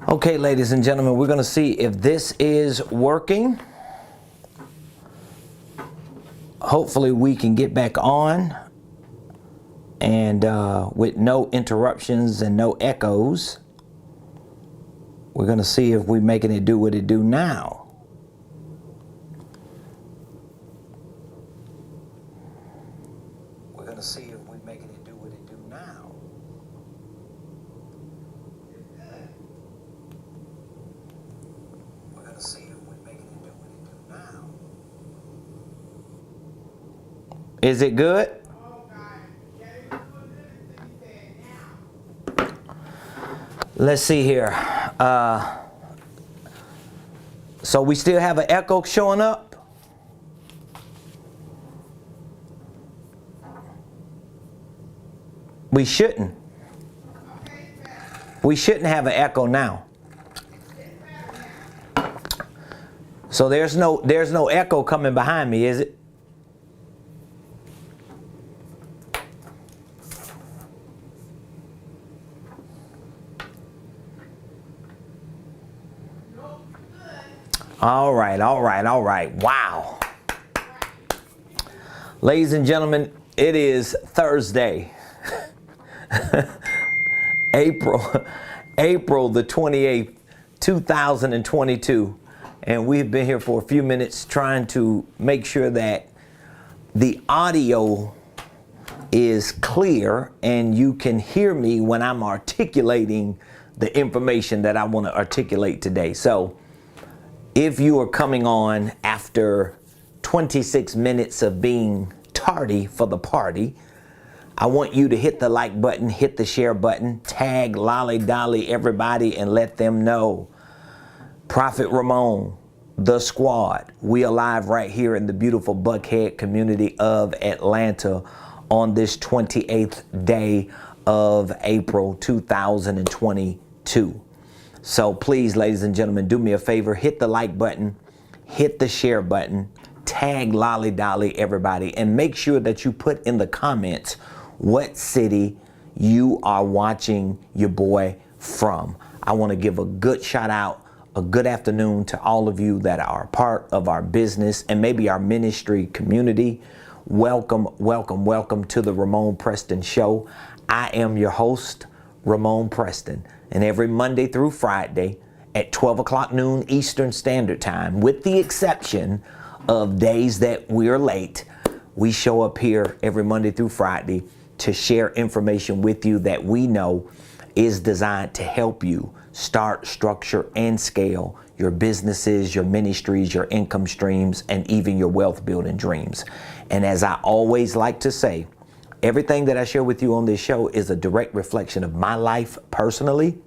Okay, ladies and gentlemen, we're going to see if this is working. Hopefully we can get back on and with no interruptions and no echoes. We're going to see if we're making it do what it do now. We're going to see if we're making it do what it do now. We're going to see if we're making it do what it do now. Is it good? Let's see here. So we still have an echo showing up. We shouldn't. We shouldn't have an echo now. So there's no echo coming behind me, is it? All right. Wow. Ladies and gentlemen, it is Thursday, April the 28th, 2022. And we've been here for a few minutes trying to make sure that the audio is clear and you can hear me when I'm articulating the information that I want to articulate today. So if you are coming on after 26 minutes of being tardy for the party, I want you to hit the like button, hit the share button, tag Lolly Dolly everybody and let them know. Prophet Ramon, the squad, we are live right here in the beautiful Buckhead community of Atlanta on this 28th day of April 2022. So please, ladies and gentlemen, do me a favor, hit the like button, hit the share button, tag Lolly Dolly everybody, and make sure that you put in the comments what city you are watching your boy from. I want to give a good shout out, a good afternoon to all of you that are part of our business and maybe our ministry community. Welcome to the Ramon Preston Show. I am your host, Ramon Preston. And every Monday through Friday at 12 o'clock noon Eastern Standard Time, with the exception of days that we're late, we show up here every Monday through Friday to share information with you that we know is designed to help you start, structure, and scale your businesses, your ministries, your income streams, and even your wealth building dreams. And as I always like to say, everything that I share with you on this show is a direct reflection of my life personally,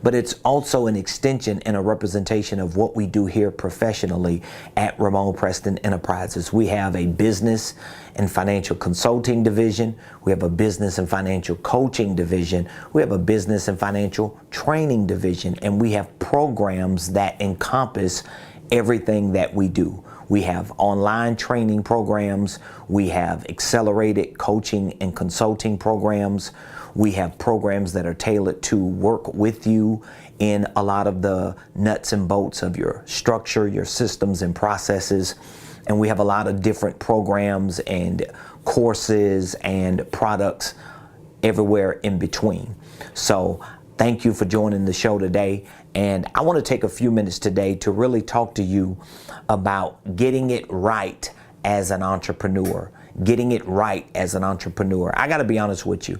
but it's also an extension and a representation of what we do here professionally at Ramon Preston Enterprises. We have a business and financial consulting division. We have a business and financial coaching division. We have a business and financial training division, and we have programs that encompass everything that we do. We have online training programs. We have accelerated coaching and consulting programs. We have programs that are tailored to work with you in a lot of the nuts and bolts of your structure, your systems and processes. And we have a lot of different programs and courses and products everywhere in between. So thank you for joining the show today. And I want to take a few minutes today to really talk to you about getting it right as an entrepreneur. Getting it right as an entrepreneur. I got to be honest with you.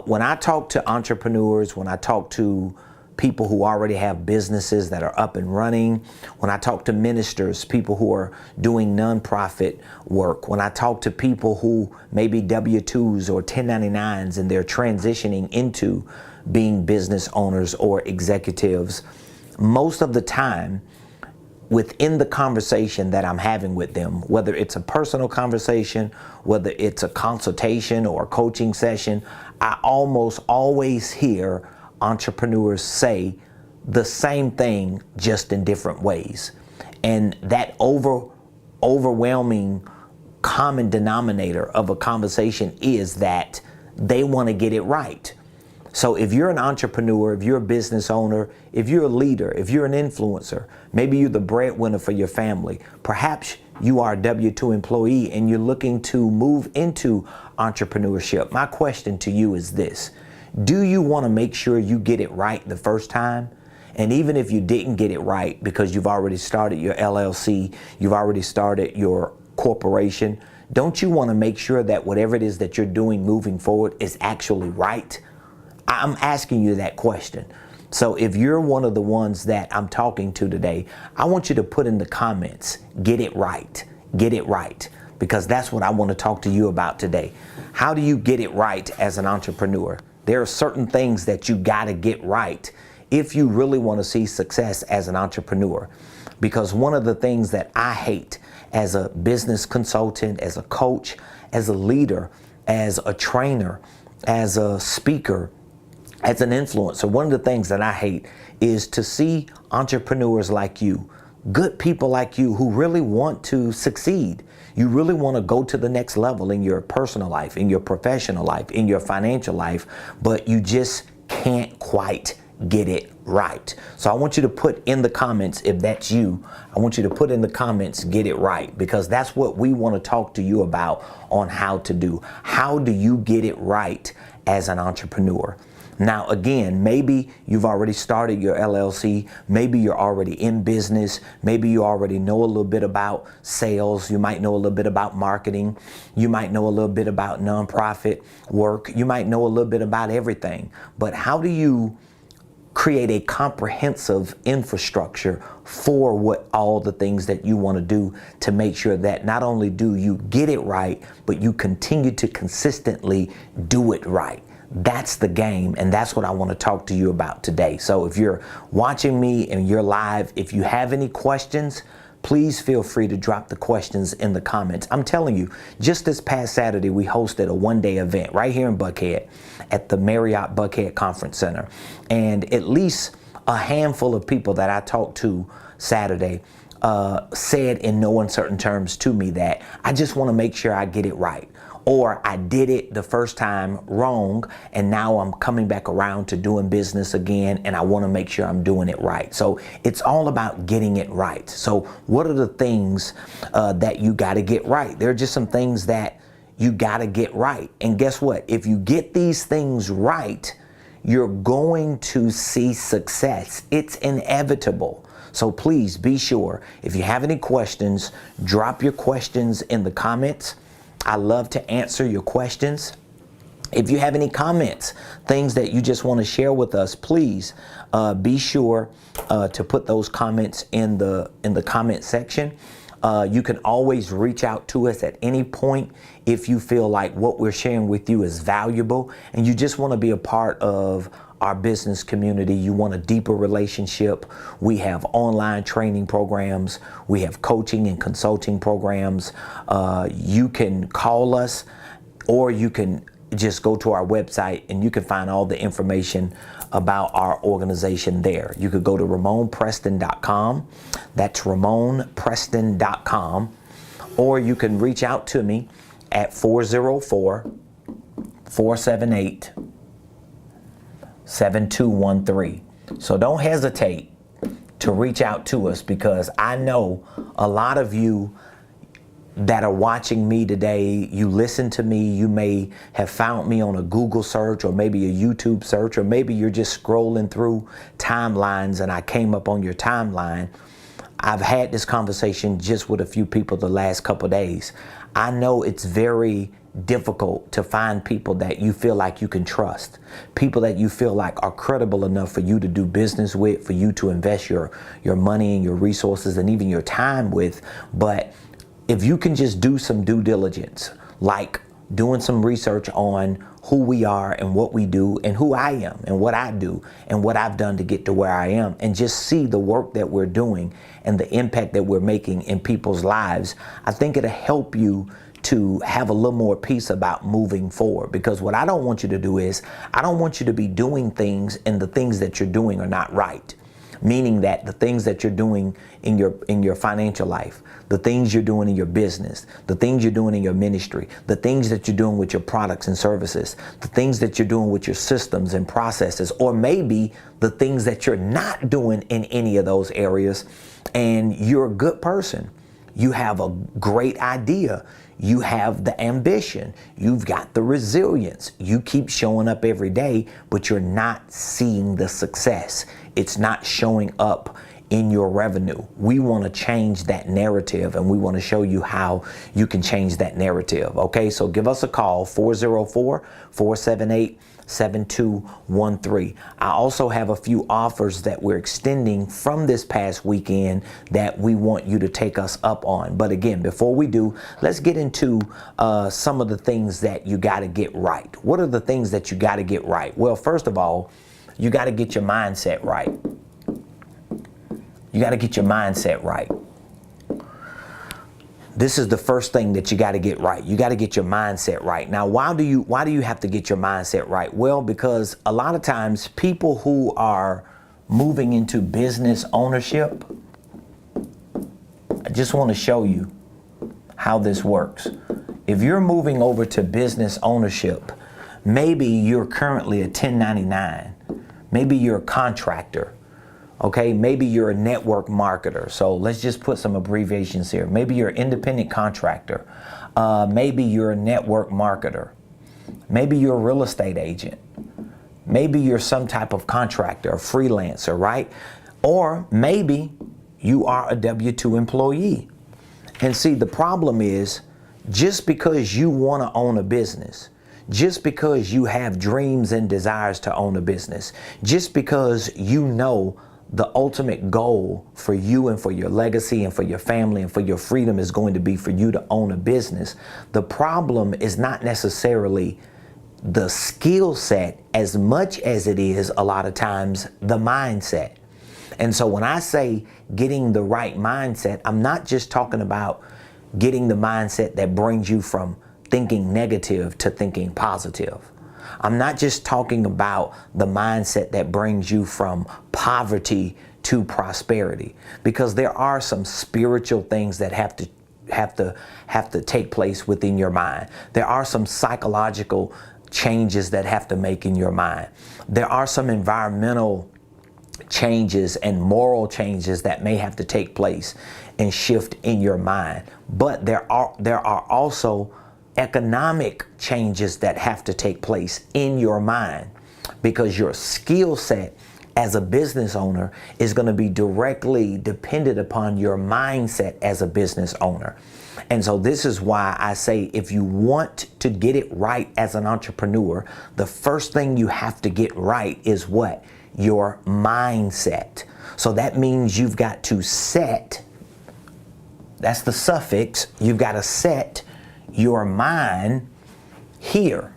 When I talk to entrepreneurs, when I talk to people who already have businesses that are up and running, when I talk to ministers, people who are doing nonprofit work, when I talk to people who may be W-2s or 1099s and they're transitioning into being business owners or executives, most of the time within the conversation that I'm having with them, whether it's a personal conversation, whether it's a consultation or a coaching session, I almost always hear entrepreneurs say the same thing just in different ways. And that overwhelming common denominator of a conversation is that they want to get it right. So if you're an entrepreneur, if you're a business owner, if you're a leader, if you're an influencer, maybe you're the breadwinner for your family, perhaps you are a W-2 employee and you're looking to move into entrepreneurship. My question to you is this: do you want to make sure you get it right the first time? And even if you didn't get it right because you've already started your LLC, you've already started your corporation, don't you want to make sure that whatever it is that you're doing moving forward is actually right? I'm asking you that question. So if you're one of the ones that I'm talking to today, I want you to put in the comments, get it right, because that's what I want to talk to you about today. How do you get it right as an entrepreneur? There are certain things that you got to get right if you really want to see success as an entrepreneur. Because one of the things that I hate as a business consultant, as a coach, as a leader, as a trainer, as a speaker, as an influencer, one of the things that I hate is to see entrepreneurs like you, good people like you who really want to succeed. You really want to go to the next level in your personal life, in your professional life, in your financial life, but you just can't quite get it right. So I want you to put in the comments, if that's you, I want you to put in the comments, get it right, because that's what we want to talk to you about on how to do. How do you get it right as an entrepreneur? Now, again, maybe you've already started your LLC. Maybe you're already in business. Maybe you already know a little bit about sales. You might know a little bit about marketing. You might know a little bit about nonprofit work. You might know a little bit about everything. But how do you create a comprehensive infrastructure for what all the things that you want to do to make sure that not only do you get it right, but you continue to consistently do it right? That's the game, and that's what I want to talk to you about today. So if you're watching me and you're live, if you have any questions, please feel free to drop the questions in the comments. I'm telling you, just this past Saturday, we hosted a one-day event right here in Buckhead at the Marriott Buckhead Conference Center. And at least a handful of people that I talked to Saturday said in no uncertain terms to me that I just want to make sure I get it right. Or I did it the first time wrong, and now I'm coming back around to doing business again, and I want to make sure I'm doing it right. So it's all about getting it right. So what are the things that you got to get right? There are just some things that you got to get right. And guess what? If you get these things right, you're going to see success. It's inevitable. So please be sure, if you have any questions, drop your questions in the comments. I love to answer your questions. If you have any comments, things that you just want to share with us, please be sure to put those comments in the comment section. You can always reach out to us at any point if you feel like what we're sharing with you is valuable and you just want to be a part of our business community. You want a deeper relationship. We have online training programs. We have coaching and consulting programs. You can call us, or you can just go to our website and you can find all the information about our organization there. You could go to RamonPreston.com. That's RamonPreston.com. Or you can reach out to me at 404-478-7213. So don't hesitate to reach out to us, because I know a lot of you that are watching me today, you listen to me, you may have found me on a Google search or maybe a YouTube search, or maybe you're just scrolling through timelines and I came up on your timeline. I've had this conversation just with a few people the last couple of days. I know it's very difficult to find people that you feel like you can trust, people that you feel like are credible enough for you to do business with, for you to invest your money and your resources and even your time with. But if you can just do some due diligence, like doing some research on who we are and what we do and who I am and what I do and what I've done to get to where I am, and just see the work that we're doing and the impact that we're making in people's lives, I think it'll help you to have a little more peace about moving forward. Because what I don't want you to do is, I don't want you to be doing things and the things that you're doing are not right. meaning that the things that you're doing in your financial life, the things you're doing in your business, the things you're doing in your ministry, the things that you're doing with your products and services, the things that you're doing with your systems and processes, or maybe the things that you're not doing in any of those areas, and you're a good person. You have a great idea. You have the ambition. You've got the resilience. You keep showing up every day, but you're not seeing the success. It's not showing up in your revenue. We want to change that narrative, and we want to show you how you can change that narrative. Okay, so give us a call, 404-478-7213. I also have a few offers that we're extending from this past weekend that we want you to take us up on. But again, before we do, let's get into some of the things that you got to get right. What are the things that you got to get right? Well, first of all, you got to get your mindset right. You got to get your mindset right. This is the first thing that you got to get right. You got to get your mindset right. Now, why do you have to get your mindset right? Well, because a lot of times people who are moving into business ownership, I just want to show you how this works. If you're moving over to business ownership, maybe you're currently a 1099. Maybe you're a contractor. Okay, maybe you're a network marketer. So let's just put some abbreviations here. Maybe you're an independent contractor. Maybe you're a network marketer. Maybe you're a real estate agent. Maybe you're some type of contractor, a freelancer, right? Or maybe you are a W-2 employee. And see, the problem is, just because you want to own a business, just because you have dreams and desires to own a business, just because you know the ultimate goal for you and for your legacy and for your family and for your freedom is going to be for you to own a business, the problem is not necessarily the skill set as much as it is a lot of times the mindset. And so when I say getting the right mindset, I'm not just talking about getting the mindset that brings you from thinking negative to thinking positive. I'm not just talking about the mindset that brings you from poverty to prosperity, because there are some spiritual things that have to take place within your mind. There are some psychological changes that have to make in your mind. There are some environmental changes and moral changes that may have to take place and shift in your mind. But there are also economic changes that have to take place in your mind, because your skill set as a business owner is going to be directly dependent upon your mindset as a business owner. And so this is why I say, if you want to get it right as an entrepreneur, the first thing you have to get right is what? Your mindset. So that means you've got to set, that's the suffix, you've got to set your mind here.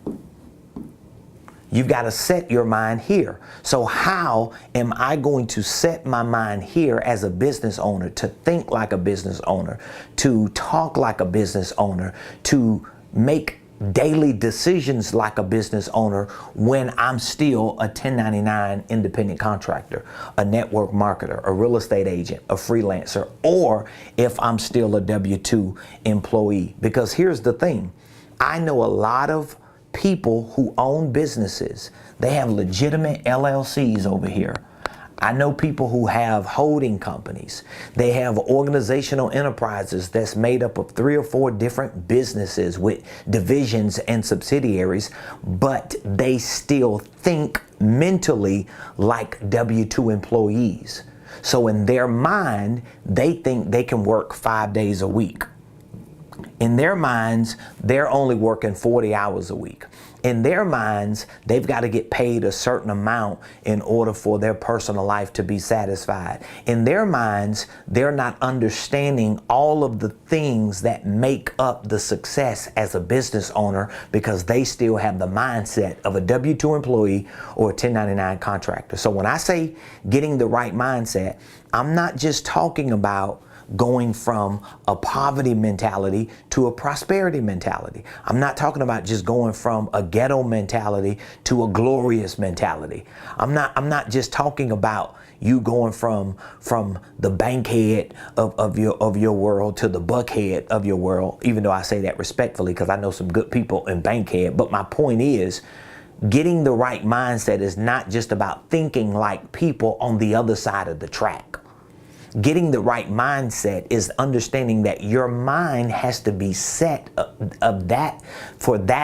You've got to set your mind here. So how am I going to set my mind here as a business owner, to think like a business owner, to talk like a business owner, to make daily decisions like a business owner when I'm still a 1099 independent contractor, a network marketer, a real estate agent, a freelancer, or if I'm still a W-2 employee? Because here's the thing. I know a lot of people who own businesses. They have legitimate LLCs over here. I know people who have holding companies. They have organizational enterprises that's made up of 3 or 4 different businesses with divisions and subsidiaries, but they still think mentally like W-2 employees. So in their mind, they think they can work 5 days a week. In their minds, they're only working 40 hours a week. In their minds, they've got to get paid a certain amount in order for their personal life to be satisfied. In their minds, they're not understanding all of the things that make up the success as a business owner, because they still have the mindset of a W-2 employee or a 1099 contractor. So when I say getting the right mindset, I'm not just talking about going from a poverty mentality to a prosperity mentality. I'm not talking about just going from a ghetto mentality to a glorious mentality. I'm not just talking about you going from the bankhead of your world to the buckhead of your world, even though I say that respectfully because I know some good people in bankhead. But my point is, getting the right mindset is not just about thinking like people on the other side of the track. Getting the right mindset is understanding that your mind has to be set of that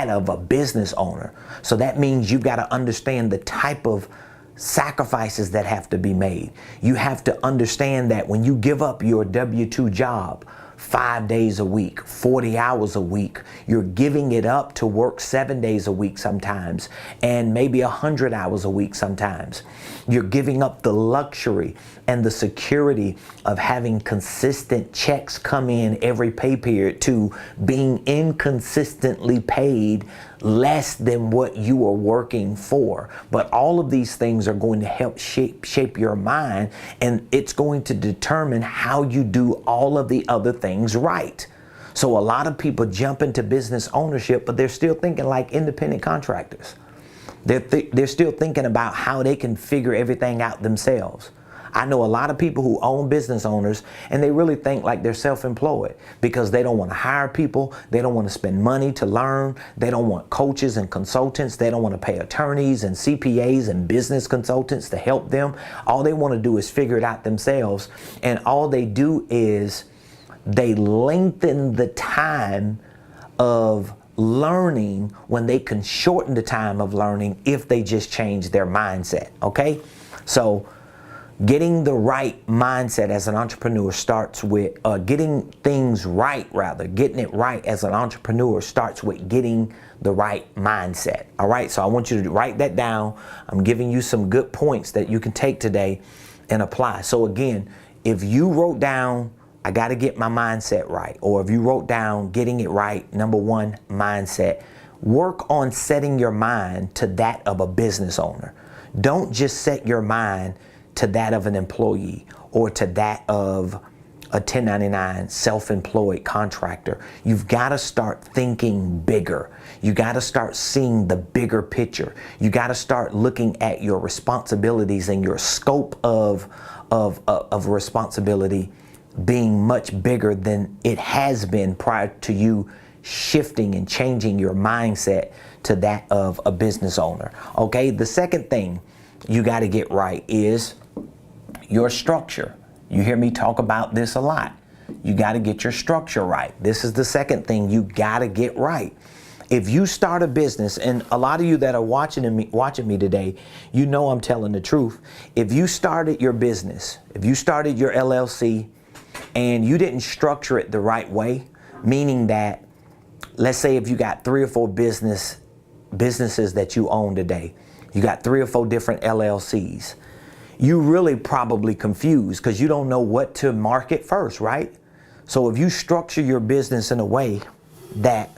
of a business owner. So that means you've got to understand the type of sacrifices that have to be made. You have to understand that when you give up your W-2 job 5 days a week, 40 hours a week, you're giving it up to work 7 days a week sometimes, and maybe 100 hours a week sometimes. You're giving up the luxury and the security of having consistent checks come in every pay period to being inconsistently paid less than what you are working for. But all of these things are going to help shape your mind, and it's going to determine how you do all of the other things right. So a lot of people jump into business ownership, but they're still thinking like independent contractors. They're still thinking about how they can figure everything out themselves. I know a lot of people who own business owners, and they really think like they're self-employed because they don't want to hire people. They don't want to spend money to learn. They don't want coaches and consultants. They don't want to pay attorneys and CPAs and business consultants to help them. All they want to do is figure it out themselves. And all they do is they lengthen the time of learning when they can shorten the time of learning if they just change their mindset. Okay? So getting the right mindset as an entrepreneur starts with getting things right, getting it right as an entrepreneur starts with getting the right mindset. All right, so I want you to write that down. I'm giving you some good points that you can take today and apply. So again, if you wrote down, I got to get my mindset right, or if you wrote down getting it right, number one, mindset, work on setting your mind to that of a business owner. Don't just set your mind to that of an employee or to that of a 1099 self-employed contractor. You've got to start thinking bigger. You got to start seeing the bigger picture. You got to start looking at your responsibilities and your scope of responsibility being much bigger than it has been prior to you shifting and changing your mindset to that of a business owner. Okay, the second thing you got to get right is your structure. You hear me talk about this a lot. You got to get your structure right. This is the second thing you got to get right. If you start a business, and a lot of you that are watching me today, you know I'm telling the truth. If you started your business, if you started your LLC and you didn't structure it the right way, meaning that, let's say if you got 3 or 4 businesses that you own today, you got 3 or 4 different LLCs. You really probably confused because you don't know what to market first, right? So if you structure your business in a way that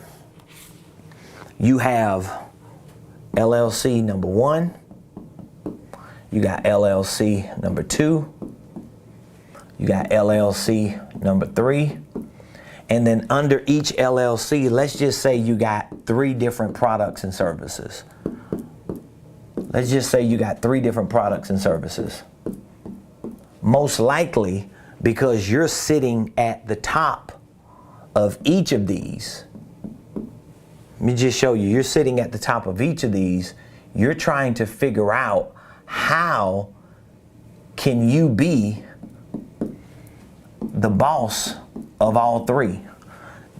you have LLC number 1, you got LLC number 2, you got LLC number 3, and then under each LLC, let's just say you got 3 different products and services. Let's just say you got 3 different products and services. Most likely, because you're sitting at the top of each of these, let me just show you, you're sitting at the top of each of these, you're trying to figure out how can you be the boss of all 3.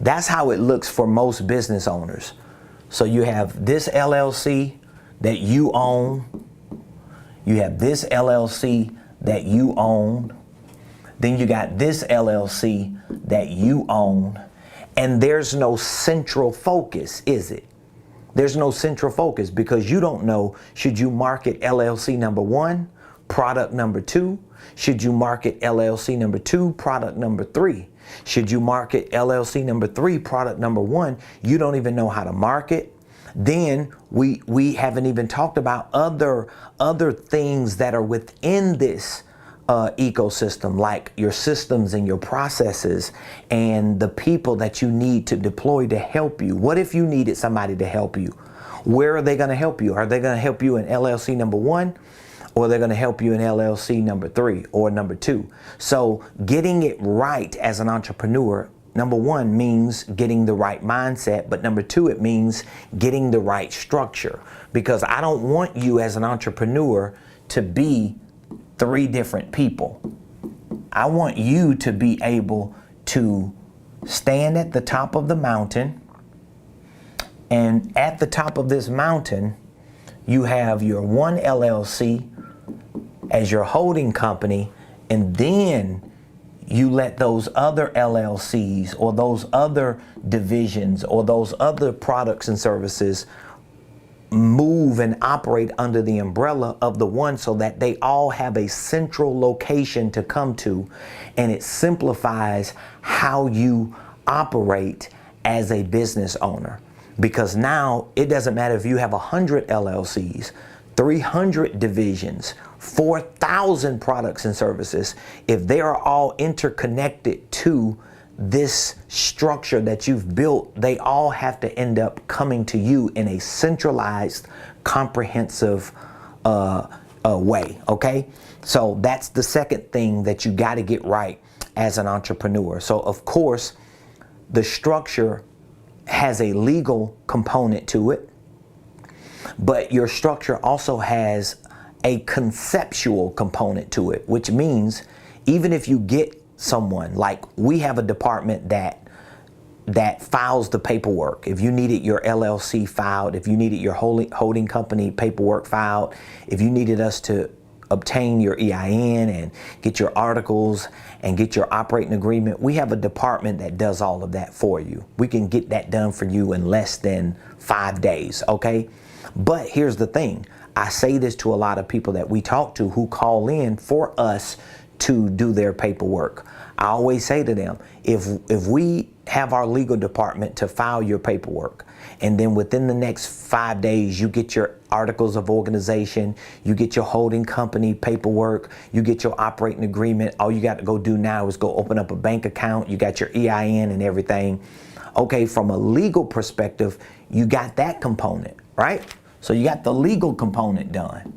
That's how it looks for most business owners. So you have this LLC that you own, you have this LLC that you own, then you got this LLC that you own, and there's no central focus, is it? There's no central focus because you don't know, should you market LLC number 1, product number 2? Should you market LLC number 2, product number 3? Should you market LLC number 3, product number 1? You don't even know how to market. Then we haven't even talked about other things that are within this ecosystem, like your systems and your processes and the people that you need to deploy to help you. What if you needed somebody to help you? Where are they going to help you? Are they going to help you in LLC number 1? Or they're going to help you in LLC number 3 or number 2. So getting it right as an entrepreneur, number 1 means getting the right mindset, but number 2, it means getting the right structure. Because I don't want you as an entrepreneur to be 3 different people. I want you to be able to stand at the top of the mountain, and at the top of this mountain, you have your one LLC as your holding company, and then you let those other LLCs or those other divisions or those other products and services move and operate under the umbrella of the one, so that they all have a central location to come to, and it simplifies how you operate as a business owner. Because now it doesn't matter if you have 100 LLCs, 300 divisions, 4,000 products and services, if they are all interconnected to this structure that you've built, they all have to end up coming to you in a centralized, comprehensive way, okay? So that's the second thing that you got to get right as an entrepreneur. So of course, the structure has a legal component to it, but your structure also has a conceptual component to it, which means even if you get someone, like we have a department that files the paperwork. If you needed your LLC filed, if you needed your holding company paperwork filed, if you needed us to obtain your EIN and get your articles and get your operating agreement, we have a department that does all of that for you. We can get that done for you in less than 5 days, okay? But here's the thing. I say this to a lot of people that we talk to who call in for us to do their paperwork. I always say to them, if we have our legal department to file your paperwork, and then within the next 5 days you get your articles of organization, you get your holding company paperwork, you get your operating agreement, all you got to go do now is go open up a bank account, you got your EIN and everything. Okay, from a legal perspective, you got that component, right? So you got the legal component done.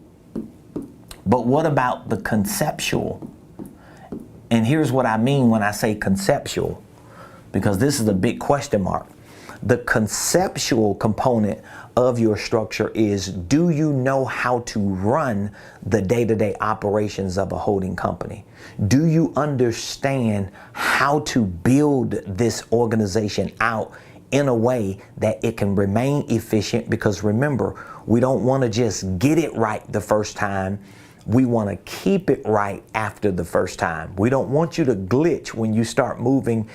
But what about the conceptual? And here's what I mean when I say conceptual, because this is a big question mark. The conceptual component of your structure is, do you know how to run the day-to-day operations of a holding company? Do you understand how to build this organization out in a way that it can remain efficient? Because remember, we don't want to just get it right the first time. We want to keep it right after the first time. We don't want you to glitch when you start moving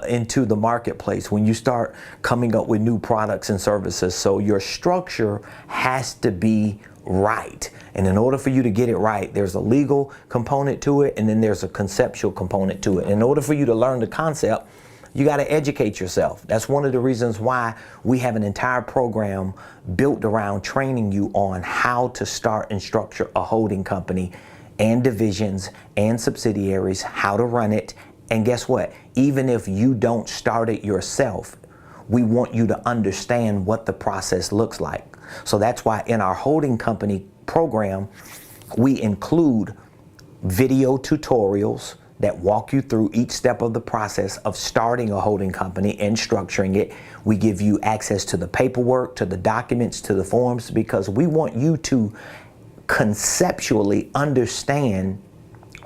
into the marketplace, when you start coming up with new products and services. So your structure has to be right. And in order for you to get it right, there's a legal component to it, and then there's a conceptual component to it. In order for you to learn the concept, you got to educate yourself. That's one of the reasons why we have an entire program built around training you on how to start and structure a holding company and divisions and subsidiaries, how to run it. And guess what? Even if you don't start it yourself, we want you to understand what the process looks like. So that's why in our holding company program, we include video tutorials that walk you through each step of the process of starting a holding company and structuring it. We give you access to the paperwork, to the documents, to the forms, because we want you to conceptually understand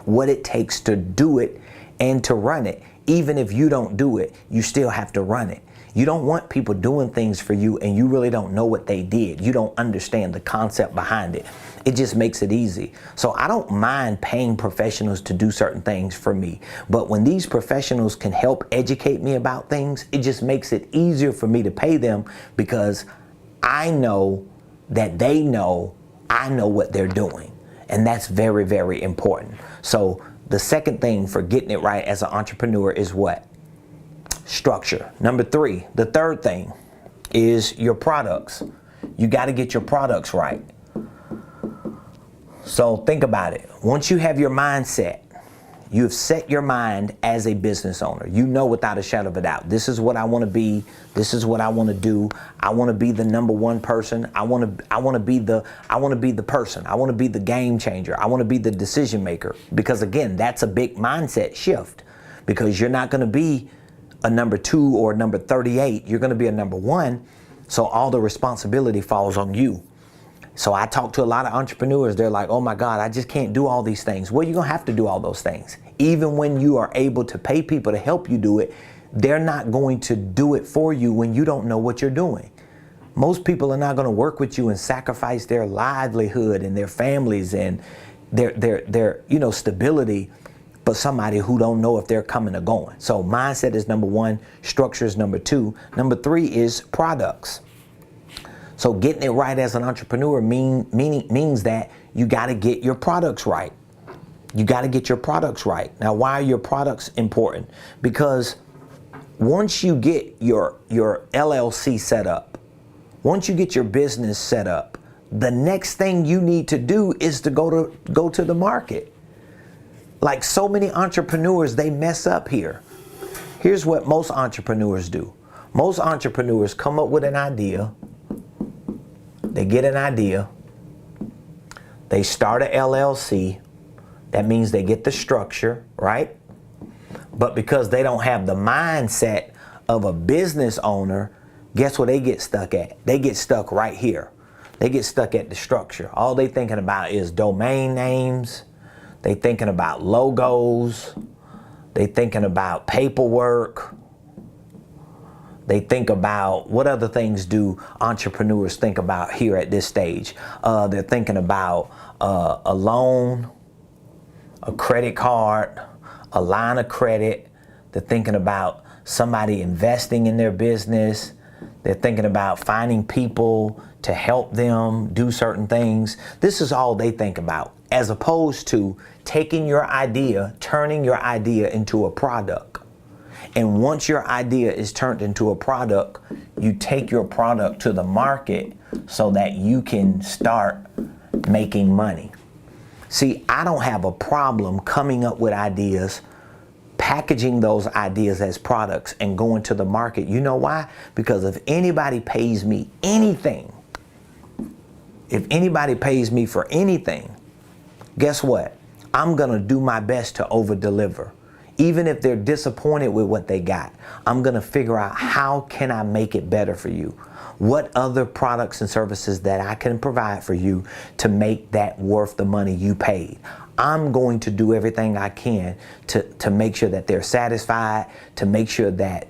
what it takes to do it and to run it. Even if you don't do it, you still have to run it. You don't want people doing things for you and you really don't know what they did. You don't understand the concept behind it. It just makes it easy. So I don't mind paying professionals to do certain things for me. But when these professionals can help educate me about things, it just makes it easier for me to pay them, because I know that they know I know what they're doing. And that's very, very important. So the second thing for getting it right as an entrepreneur is what? Structure. Number 3, the third thing is your products. You got to get your products right. So think about it. Once you have your mindset, you've set your mind as a business owner. You know without a shadow of a doubt, this is what I want to be. This is what I want to do. I want to be the number one person. I want to be the person. I want to be the game changer. I want to be the decision maker. Because again, that's a big mindset shift, because you're not going to be a number 2 or number 38. You're going to be a number 1. So all the responsibility falls on you. So I talk to a lot of entrepreneurs. They're like, oh my God, I just can't do all these things. Well, you're going to have to do all those things. Even when you are able to pay people to help you do it, they're not going to do it for you when you don't know what you're doing. Most people are not going to work with you and sacrifice their livelihood and their families and their stability for somebody who don't know if they're coming or going. So mindset is number 1, structure is number 2. Number 3 is products. So getting it right as an entrepreneur means that you got to get your products right. You got to get your products right. Now, why are your products important? Because once you get your LLC set up, once you get your business set up, the next thing you need to do is to go to the market. Like so many entrepreneurs, they mess up here. Here's what most entrepreneurs do. Most entrepreneurs come up with an idea. They get an idea, they start a LLC, that means they get the structure, right? But because they don't have the mindset of a business owner, guess what they get stuck at? They get stuck right here. They get stuck at the structure. All they thinking about is domain names, they thinking about logos, they thinking about paperwork. They think about what other things do entrepreneurs think about here at this stage. They're thinking about a loan, a credit card, a line of credit. They're thinking about somebody investing in their business. They're thinking about finding people to help them do certain things. This is all they think about, as opposed to taking your idea, turning your idea into a product. And once your idea is turned into a product, you take your product to the market so that you can start making money. See, I don't have a problem coming up with ideas, packaging those ideas as products and going to the market. You know why? Because if anybody pays me anything, if anybody pays me for anything, guess what? I'm going to do my best to over-deliver. Even if they're disappointed with what they got, I'm going to figure out how can I make it better for you? What other products and services that I can provide for you to make that worth the money you paid? I'm going to do everything I can to make sure that they're satisfied, to make sure that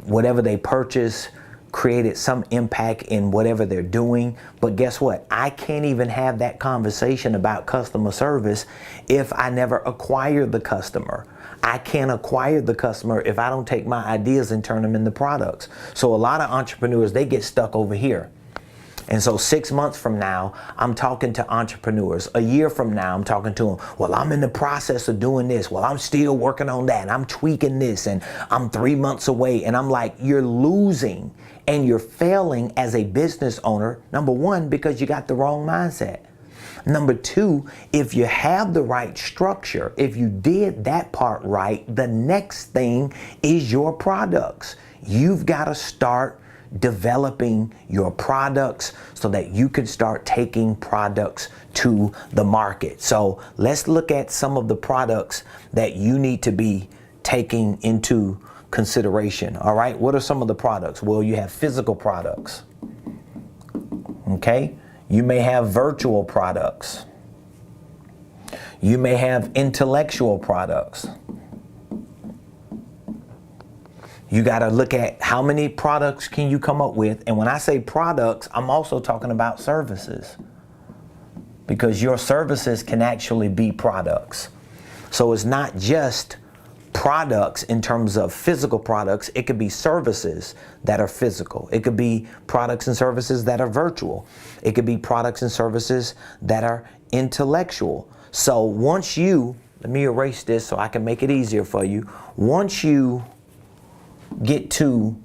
whatever they purchase created some impact in whatever they're doing. But guess what? I can't even have that conversation about customer service if I never acquire the customer. I can't acquire the customer if I don't take my ideas and turn them into products. So a lot of entrepreneurs, they get stuck over here. And so 6 months from now, I'm talking to entrepreneurs. A year from now, I'm talking to them. Well, I'm in the process of doing this. Well, I'm still working on that. And I'm tweaking this. And I'm 3 months away. And I'm like, you're losing and you're failing as a business owner. Number 1, because you got the wrong mindset. Number 2, if you have the right structure, if you did that part right, the next thing is your products. You've got to start developing your products so that you can start taking products to the market. So let's look at some of the products that you need to be taking into consideration. All right, what are some of the products? Well, you have physical products. Okay, you may have virtual products. You may have intellectual products. You got to look at how many products can you come up with. And when I say products, I'm also talking about services, because your services can actually be products. So it's not just products in terms of physical products. It could be services that are physical. It could be products and services that are virtual. It could be products and services that are intellectual. So once you, let me erase this so I can make it easier for you. Once you get to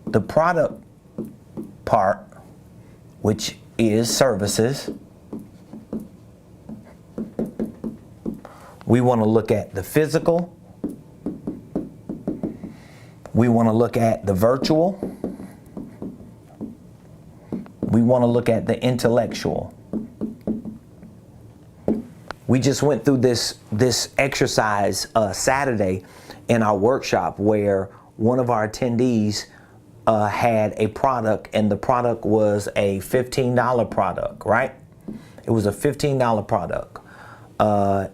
the product part, which is services, We want to look at the physical. We want to look at the virtual. We want to look at the intellectual. We just went through this exercise Saturday in our workshop where one of our attendees had a product, and the product was a $15 product, right? It was a $15 product.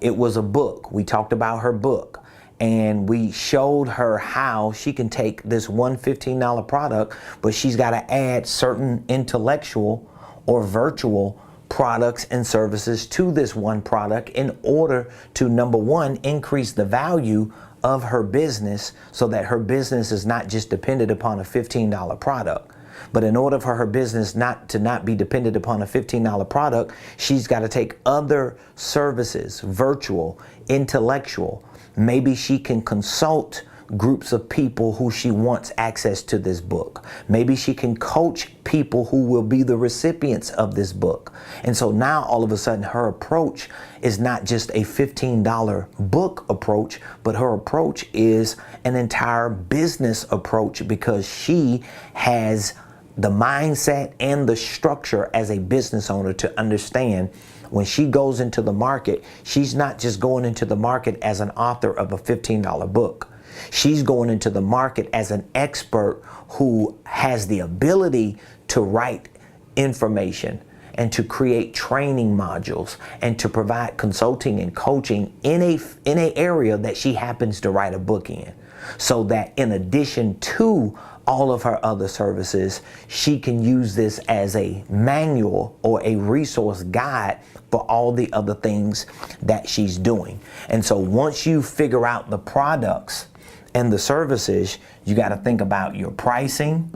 It was a book. We talked about her book, and we showed her how she can take this one $15 product, but she's got to add certain intellectual or virtual products and services to this one product in order to, number one, increase the value of her business so that her business is not just dependent upon a $15 product. But in order for her business not to be dependent upon a $15 product, she's got to take other services, virtual, intellectual. Maybe she can consult groups of people who she wants access to this book. Maybe she can coach people who will be the recipients of this book. And so now all of a sudden her approach is not just a $15 book approach, but her approach is an entire business approach, because she has the mindset and the structure as a business owner to understand when she goes into the market, she's not just going into the market as an author of a $15 book. She's going into the market as an expert who has the ability to write information and to create training modules and to provide consulting and coaching in a area that she happens to write a book in. So that in addition to all of her other services, she can use this as a manual or a resource guide for all the other things that she's doing. And so once you figure out the products and the services, you got to think about your pricing,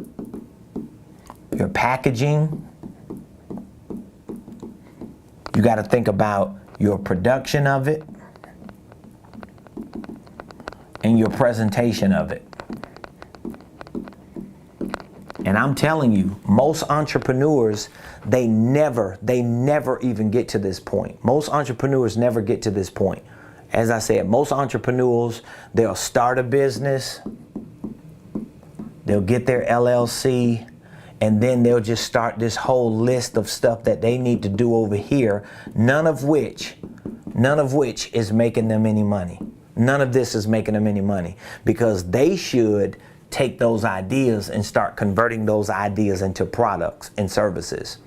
your packaging. You got to think about your production of it and your presentation of it. And I'm telling you, most entrepreneurs, they never even get to this point. Most entrepreneurs never get to this point. As I said, most entrepreneurs, they'll start a business, they'll get their LLC, and then they'll just start this whole list of stuff that they need to do over here, none of which is making them any money. None of this is making them any money, because they should take those ideas and start converting those ideas into products and services.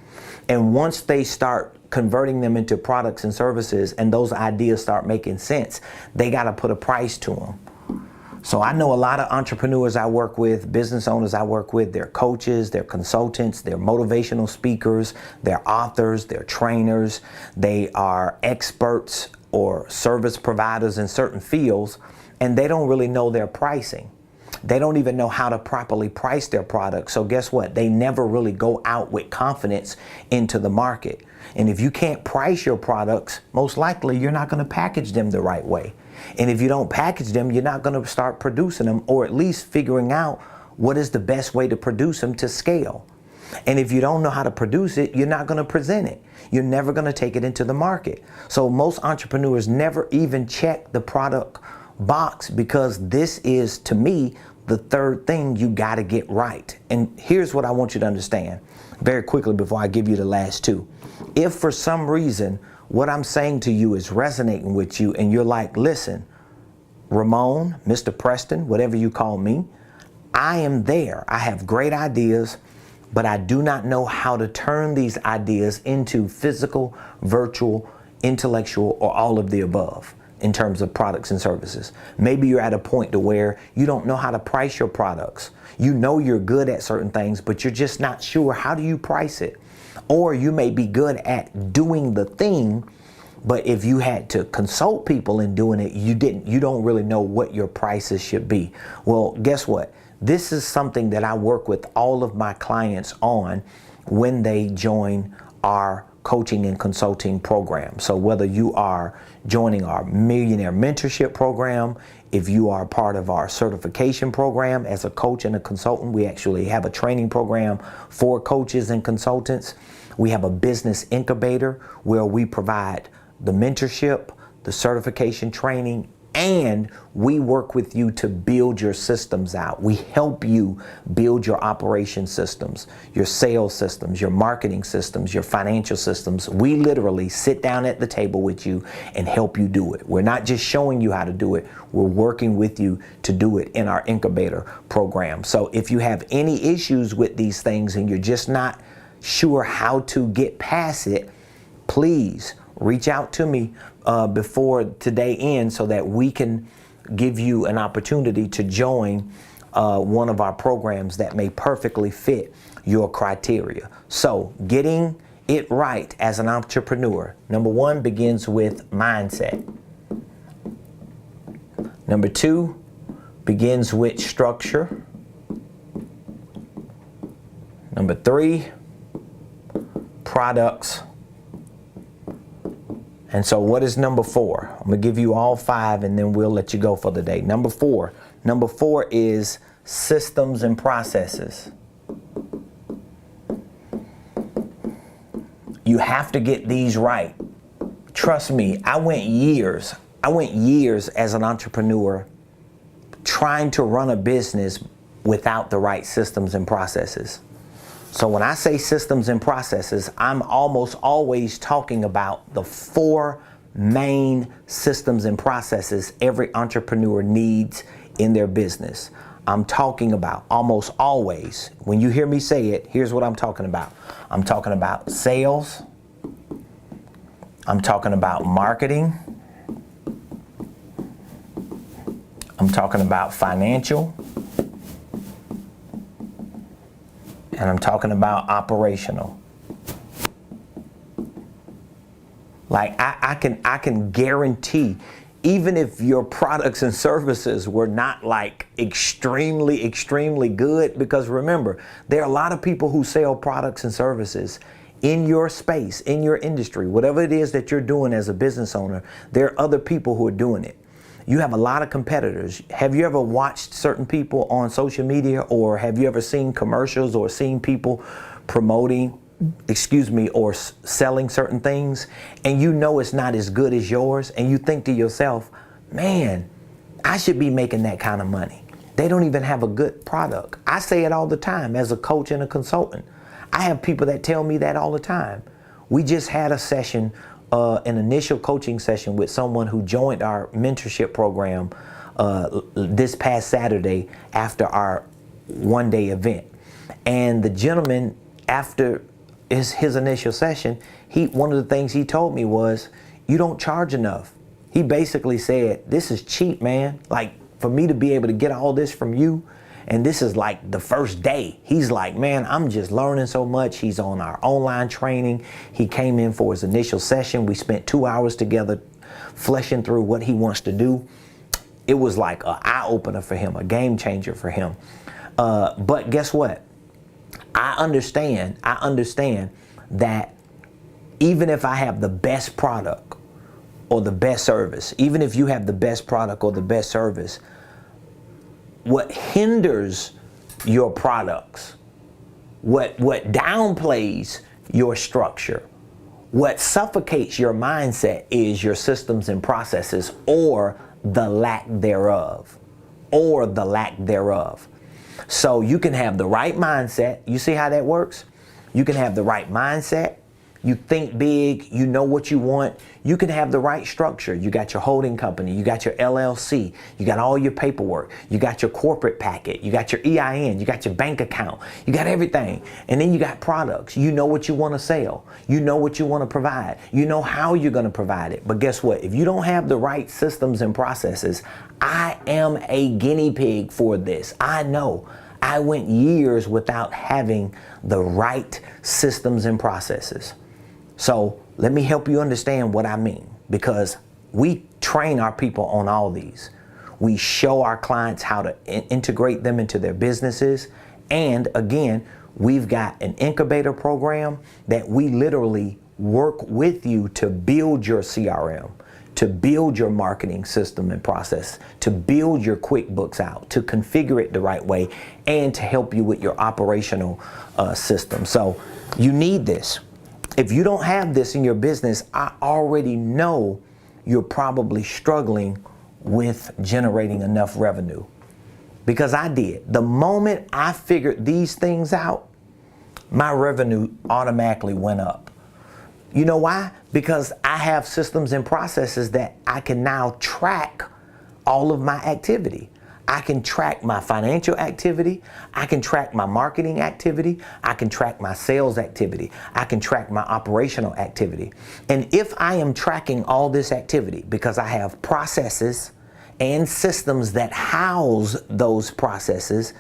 And once they start converting them into products and services and those ideas start making sense, they got to put a price to them. So I know a lot of entrepreneurs I work with, business owners I work with, they're coaches, they're consultants, they're motivational speakers, they're authors, they're trainers, they are experts or service providers in certain fields, and they don't really know their pricing. They don't even know how to properly price their products. So guess what? They never really go out with confidence into the market. And if you can't price your products, most likely you're not going to package them the right way. And if you don't package them, you're not going to start producing them, or at least figuring out what is the best way to produce them to scale. And if you don't know how to produce it, you're not going to present it. You're never going to take it into the market. So most entrepreneurs never even check the product box, because this is, to me, the third thing you got to get right. And here's what I want you to understand very quickly before I give you the last two. If for some reason what I'm saying to you is resonating with you and you're like, listen, Ramon, Mr. Preston, whatever you call me, I am there. I have great ideas, but I do not know how to turn these ideas into physical, virtual, intellectual, or all of the above in terms of products and services. Maybe you're at a point to where you don't know how to price your products. You know you're good at certain things, but you're just not sure how do you price it. Or you may be good at doing the thing, but if you had to consult people in doing it, you don't really know what your prices should be. Well, guess what? This is something that I work with all of my clients on when they join our coaching and consulting program. So whether you are joining our Millionaire Mentorship program, if you are part of our certification program as a coach and a consultant, we actually have a training program for coaches and consultants. We have a business incubator where we provide the mentorship, the certification training, and we work with you to build your systems out. We help you build your operation systems, your sales systems, your marketing systems, your financial systems. We literally sit down at the table with you and help you do it. We're not just showing you how to do it. We're working with you to do it in our incubator program. So if you have any issues with these things and you're just not sure how to get past it, please reach out to me before today ends so that we can give you an opportunity to join one of our programs that may perfectly fit your criteria. So getting it right as an entrepreneur, number one, begins with mindset. Number two, begins with structure. Number three, products. And so what is number four? I'm gonna give you all five and then we'll let you go for the day. Number four is systems and processes. You have to get these right. Trust me, I went years as an entrepreneur trying to run a business without the right systems and processes. So when I say systems and processes, I'm almost always talking about the four main systems and processes every entrepreneur needs in their business. I'm talking about almost always, when you hear me say it, here's what I'm talking about. I'm talking about sales. I'm talking about marketing. I'm talking about financial. And I'm talking about operational. Like I can guarantee, even if your products and services were not like extremely good, because remember, there are a lot of people who sell products and services in your space, in your industry, whatever it is that you're doing as a business owner, there are other people who are doing it. You have a lot of competitors. Have you ever watched certain people on social media, or have you ever seen commercials or seen people promoting, or selling certain things, and you know it's not as good as yours, and you think to yourself, man, I should be making that kind of money. They don't even have a good product. I say it all the time as a coach and a consultant. I have people that tell me that all the time. We just had a session, an initial coaching session with someone who joined our mentorship program this past Saturday after our one-day event. And the gentleman, after his initial session, one of the things he told me was, you don't charge enough. He basically said, this is cheap, man. Like, for me to be able to get all this from you, and this is like the first day. He's like, man, I'm just learning so much. He's on our online training. He came in for his initial session. We spent 2 hours together fleshing through what he wants to do. It was like an eye-opener for him, a game changer for him. But guess what? I understand that even if I have the best product or the best service, even if you have the best product or the best service, what hinders your products, what downplays your structure, what suffocates your mindset is your systems and processes, or the lack thereof, So you can have the right mindset. You see how that works? You can have the right mindset. You think big, you know what you want. You can have the right structure. You got your holding company, you got your LLC, you got all your paperwork, you got your corporate packet, you got your EIN, you got your bank account, you got everything. And then you got products. You know what you want to sell. You know what you want to provide. You know how you're going to provide it. But guess what? If you don't have the right systems and processes, I am a guinea pig for this. I know. I went years without having the right systems and processes. So let me help you understand what I mean, because we train our people on all these. We show our clients how to integrate them into their businesses. And again, we've got an incubator program that we literally work with you to build your CRM, to build your marketing system and process, to build your QuickBooks out, to configure it the right way, and to help you with your operational system. So you need this. If you don't have this in your business, I already know you're probably struggling with generating enough revenue. Because I did. The moment I figured these things out, my revenue automatically went up. You know why? Because I have systems and processes that I can now track all of my activity. I can track my financial activity. I can track my marketing activity. I can track my sales activity. I can track my operational activity. And if I am tracking all this activity because I have processes and systems that house those processes,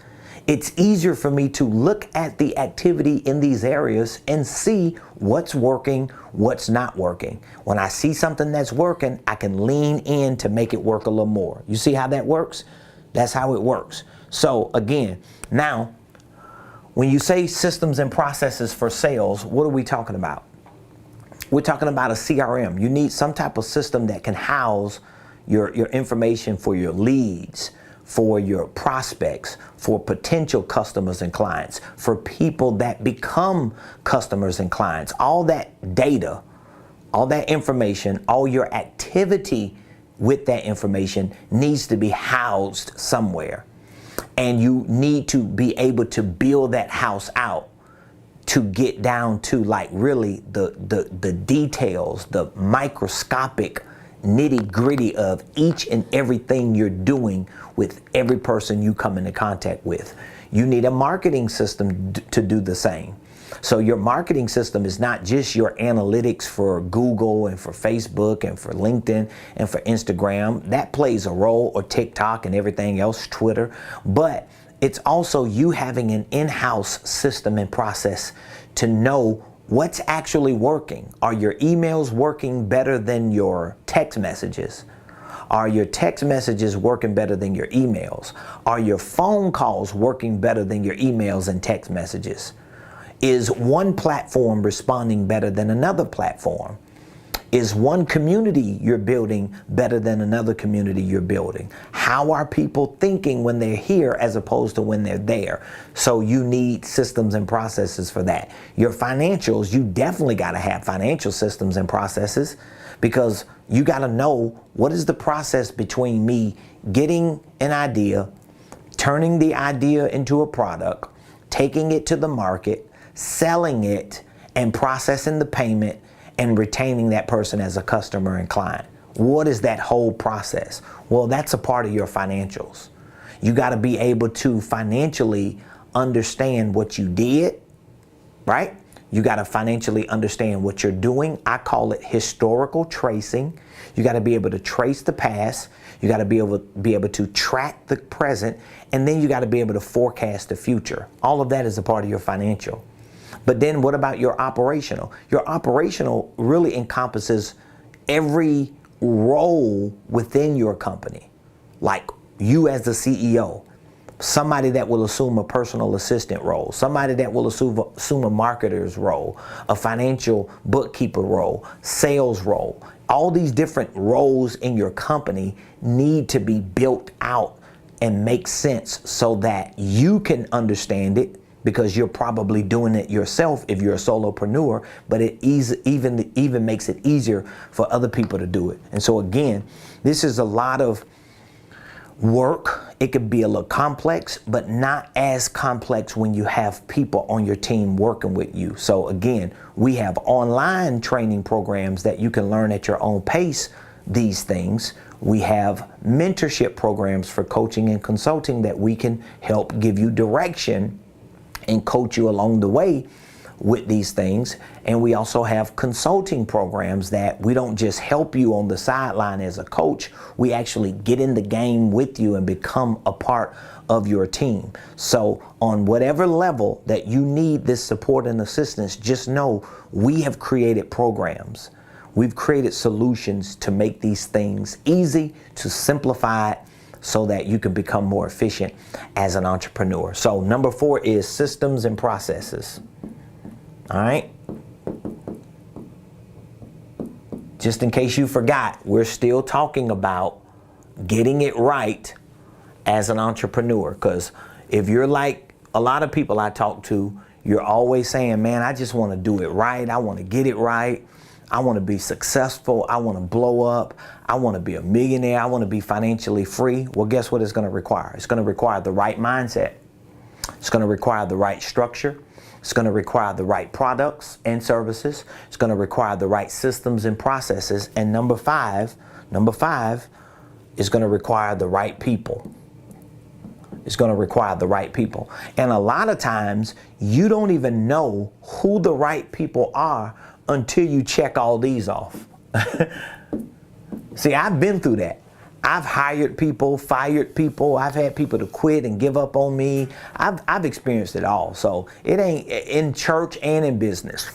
it's easier for me to look at the activity in these areas and see what's working, what's not working. When I see something that's working, I can lean in to make it work a little more. You see how that works? That's how it works. So again, now, when you say systems and processes for sales, what are we talking about? We're talking about a CRM. You need some type of system that can house your information for your leads, for your prospects, for potential customers and clients, for people that become customers and clients. All that data, all that information, all your activity with that information needs to be housed somewhere. And you need to be able to build that house out to get down to like really the details, the microscopic nitty-gritty of each and everything you're doing with every person you come into contact with. You need a marketing system to do the same. So your marketing system is not just your analytics for Google and for Facebook and for LinkedIn and for Instagram. That plays a role, or TikTok and everything else, Twitter. But it's also you having an in-house system and process to know what's actually working. Are your emails working better than your text messages? Are your text messages working better than your emails? Are your phone calls working better than your emails and text messages? Is one platform responding better than another platform? Is one community you're building better than another community you're building? How are people thinking when they're here as opposed to when they're there? So you need systems and processes for that. Your financials, you definitely got to have financial systems and processes, because you got to know what is the process between me getting an idea, turning the idea into a product, taking it to the market, selling it, and processing the payment, and retaining that person as a customer and client. What is that whole process? Well, that's a part of your financials. You got to be able to financially understand what you did, right? You got to financially understand what you're doing. I call it historical tracing. You got to be able to trace the past. You got to be able to track the present, and then you got to be able to forecast the future. All of that is a part of your financial. But then what about your operational? Your operational really encompasses every role within your company. Like you as the CEO, somebody that will assume a personal assistant role, somebody that will assume a marketer's role, a financial bookkeeper role, sales role. All these different roles in your company need to be built out and make sense so that you can understand it, because you're probably doing it yourself if you're a solopreneur, but it even makes it easier for other people to do it. And so again, this is a lot of work. It could be a little complex, but not as complex when you have people on your team working with you. So again, we have online training programs that you can learn at your own pace these things. We have mentorship programs for coaching and consulting that we can help give you direction and coach you along the way with these things. And we also have consulting programs that we don't just help you on the sideline as a coach, we actually get in the game with you and become a part of your team. So on whatever level that you need this support and assistance, just know we have created programs. We've created solutions to make these things easy, to simplify it, so that you can become more efficient as an entrepreneur. So number 4 is systems and processes. All right. Just in case you forgot, we're still talking about getting it right as an entrepreneur. Because if you're like a lot of people I talk to, you're always saying, man, I just want to do it right. I want to get it right. I want to be successful. I want to blow up. I want to be a millionaire. I want to be financially free. Well, guess what it's going to require? It's going to require the right mindset. It's going to require the right structure. It's going to require the right products and services. It's going to require the right systems and processes. And number five is going to require the right people. It's going to require the right people. And a lot of times you don't even know who the right people are until you check all these off. See, I've been through that. I've hired people, fired people. I've had people to quit and give up on me. I've experienced it all. So it ain't in church and in business.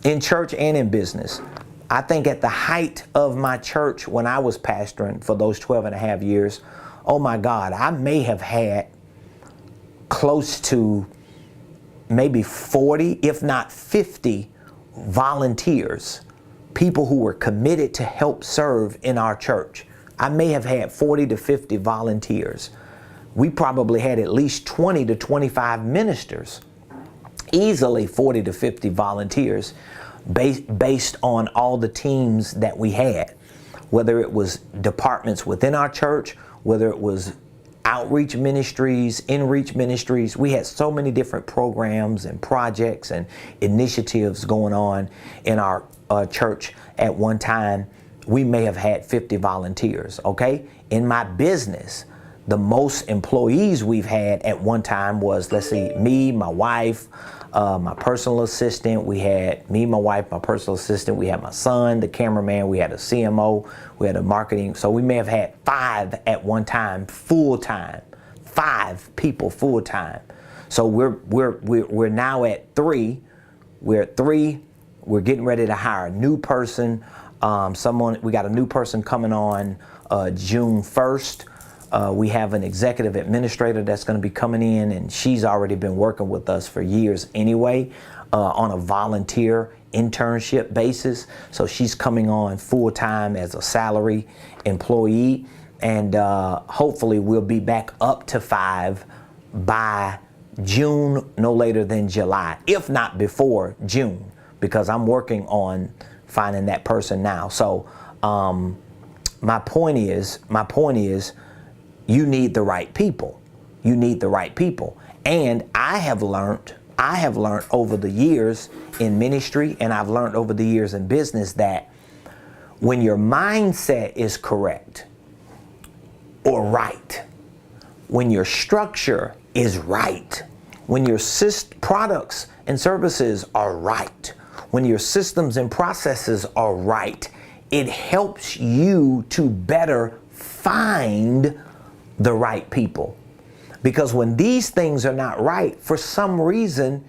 In church and in business. I think at the height of my church when I was pastoring for those 12 and a half years, oh my God, I may have had close to maybe 40, if not 50 volunteers, people who were committed to help serve in our church. I may have had 40 to 50 volunteers. We probably had at least 20 to 25 ministers, easily 40 to 50 volunteers based on all the teams that we had, whether it was departments within our church, whether it was outreach ministries, in-reach ministries. We had so many different programs and projects and initiatives going on in our church at one time. We may have had 50 volunteers, okay? In my business, the most employees we've had at one time was, let's see, me, my wife, my personal assistant. We had me, my wife, my personal assistant. We had my son, the cameraman. We had a CMO. We had a marketing. So we may have had 5 at one time, full time. 5 people full time. So we're now at 3. We're at 3. We're getting ready to hire a new person. We got a new person coming on June 1st. We have an executive administrator that's going to be coming in, and she's already been working with us for years anyway, on a volunteer internship basis. So she's coming on full time as a salary employee, and hopefully we'll be back up to 5 by June, no later than July, if not before June, because I'm working on finding that person now. So my point is, you need the right people. You need the right people. And I have learned over the years in ministry, and I've learned over the years in business, that when your mindset is correct or right, when your structure is right, when your products and services are right, when your systems and processes are right, it helps you to better find the right people. Because when these things are not right, for some reason,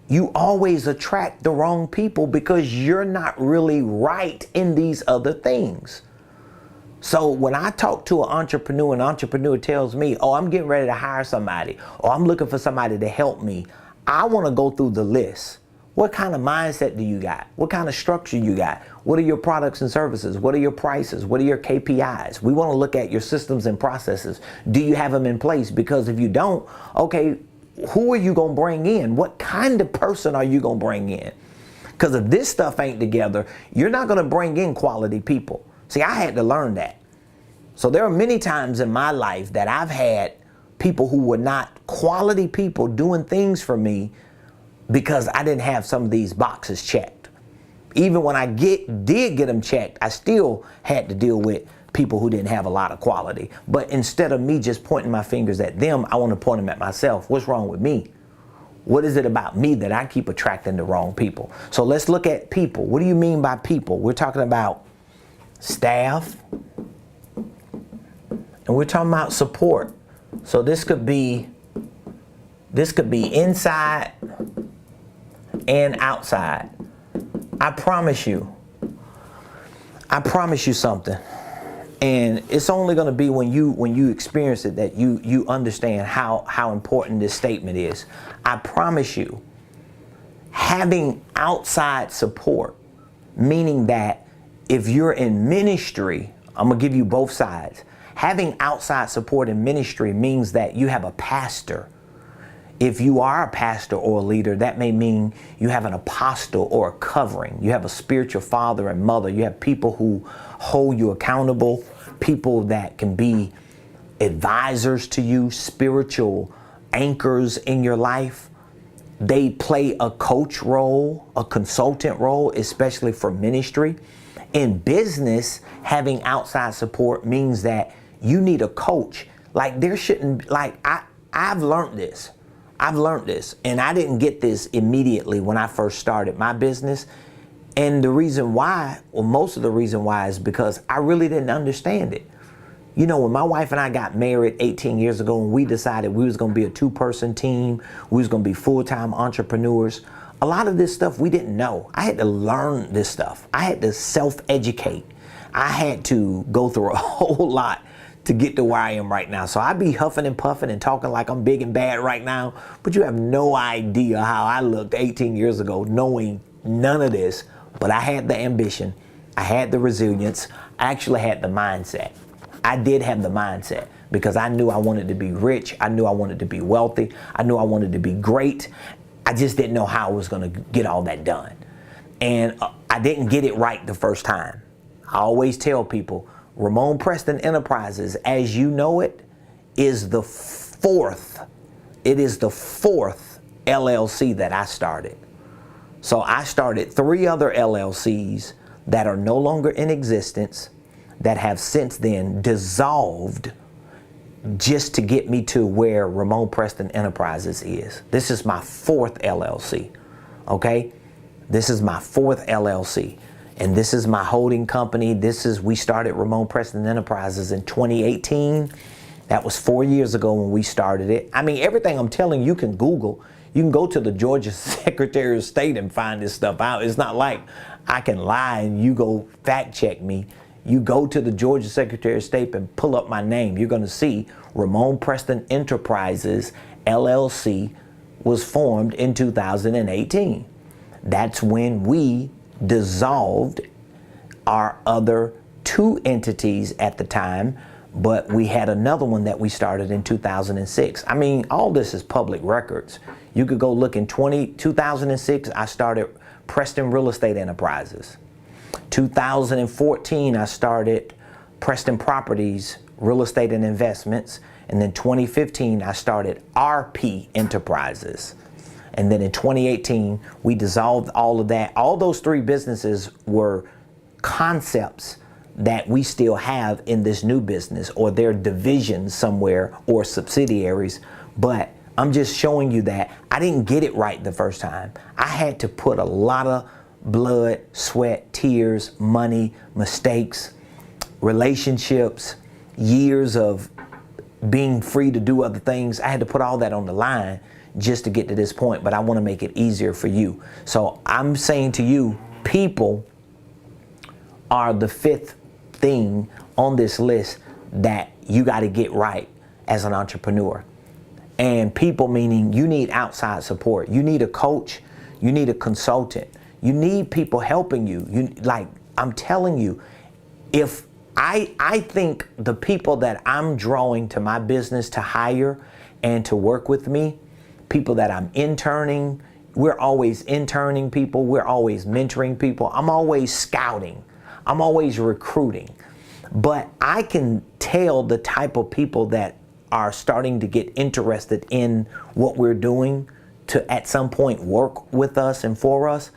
you always attract the wrong people because you're not really right in these other things. So when I talk to an entrepreneur tells me, oh, I'm getting ready to hire somebody, or I'm looking for somebody to help me, I want to go through the list. What kind of mindset do you got? What kind of structure you got? What are your products and services? What are your prices? What are your KPIs? We want to look at your systems and processes. Do you have them in place? Because if you don't, okay, who are you going to bring in? What kind of person are you going to bring in? Because if this stuff ain't together, you're not going to bring in quality people. See, I had to learn that. So there are many times in my life that I've had people who were not quality people doing things for me because I didn't have some of these boxes checked. Even when I did get them checked, I still had to deal with people who didn't have a lot of quality. But instead of me just pointing my fingers at them, I want to point them at myself. What's wrong with me? What is it about me that I keep attracting the wrong people? So let's look at people. What do you mean by people? We're talking about staff, and we're talking about support. So this could be inside and outside. I promise you something. And it's only going to be when you experience it that you understand how important this statement is. I promise you, having outside support, meaning that if you're in ministry, I'm going to give you both sides. Having outside support in ministry means that you have a pastor. If you are a pastor or a leader, that may mean you have an apostle or a covering. You have a spiritual father and mother. You have people who hold you accountable, people that can be advisors to you, spiritual anchors in your life. They play a coach role, a consultant role, especially for ministry. In business, having outside support means that you need a coach. Like there shouldn't, like I've learned this. And I didn't get this immediately when I first started my business. And the reason why, well, most of the reason why is because I really didn't understand it. You know, when my wife and I got married 18 years ago and we decided we was going to be a two-person team, we was going to be full-time entrepreneurs, a lot of this stuff we didn't know. I had to learn this stuff. I had to self-educate. I had to go through a whole lot to get to where I am right now. So I be huffing and puffing and talking like I'm big and bad right now, but you have no idea how I looked 18 years ago knowing none of this. But I had the ambition, I had the resilience, I actually had the mindset. I did have the mindset because I knew I wanted to be rich, I knew I wanted to be wealthy, I knew I wanted to be great. I just didn't know how I was going to get all that done. And I didn't get it right the first time. I always tell people, Ramon Preston Enterprises, as you know it, is the fourth LLC that I started. So I started 3 other LLCs that are no longer in existence, that have since then dissolved just to get me to where Ramon Preston Enterprises is. This is my 4th LLC, okay? This is my 4th LLC. And this is my holding company. We started Ramon Preston Enterprises in 2018. That was 4 years ago when we started it. I mean, everything I'm telling you can Google. You can go to the Georgia Secretary of State and find this stuff out. It's not like I can lie and you go fact check me. You go to the Georgia Secretary of State and pull up my name. You're going to see Ramon Preston Enterprises LLC was formed in 2018. That's when we dissolved our other 2 entities at the time, but we had another one that we started in 2006. I mean, all this is public records. You could go look in 2006, I started Preston Real Estate Enterprises. 2014, I started Preston Properties, Real Estate and Investments. And then 2015, I started RP Enterprises. And then in 2018, we dissolved all of that. All those 3 businesses were concepts that we still have in this new business, or their divisions somewhere, or subsidiaries. But I'm just showing you that I didn't get it right the first time. I had to put a lot of blood, sweat, tears, money, mistakes, relationships, years of being free to do other things. I had to put all that on the line just to get to this point, but I want to make it easier for you. So I'm saying to you, people are the 5th thing on this list that you got to get right as an entrepreneur. And people meaning you need outside support. You need a coach. You need a consultant. You need people helping you. Like I'm telling you, if I think the people that I'm drawing to my business to hire and to work with me, people that I'm interning, we're always interning people, we're always mentoring people, I'm always scouting, I'm always recruiting. But I can tell the type of people that are starting to get interested in what we're doing to at some point work with us and for us.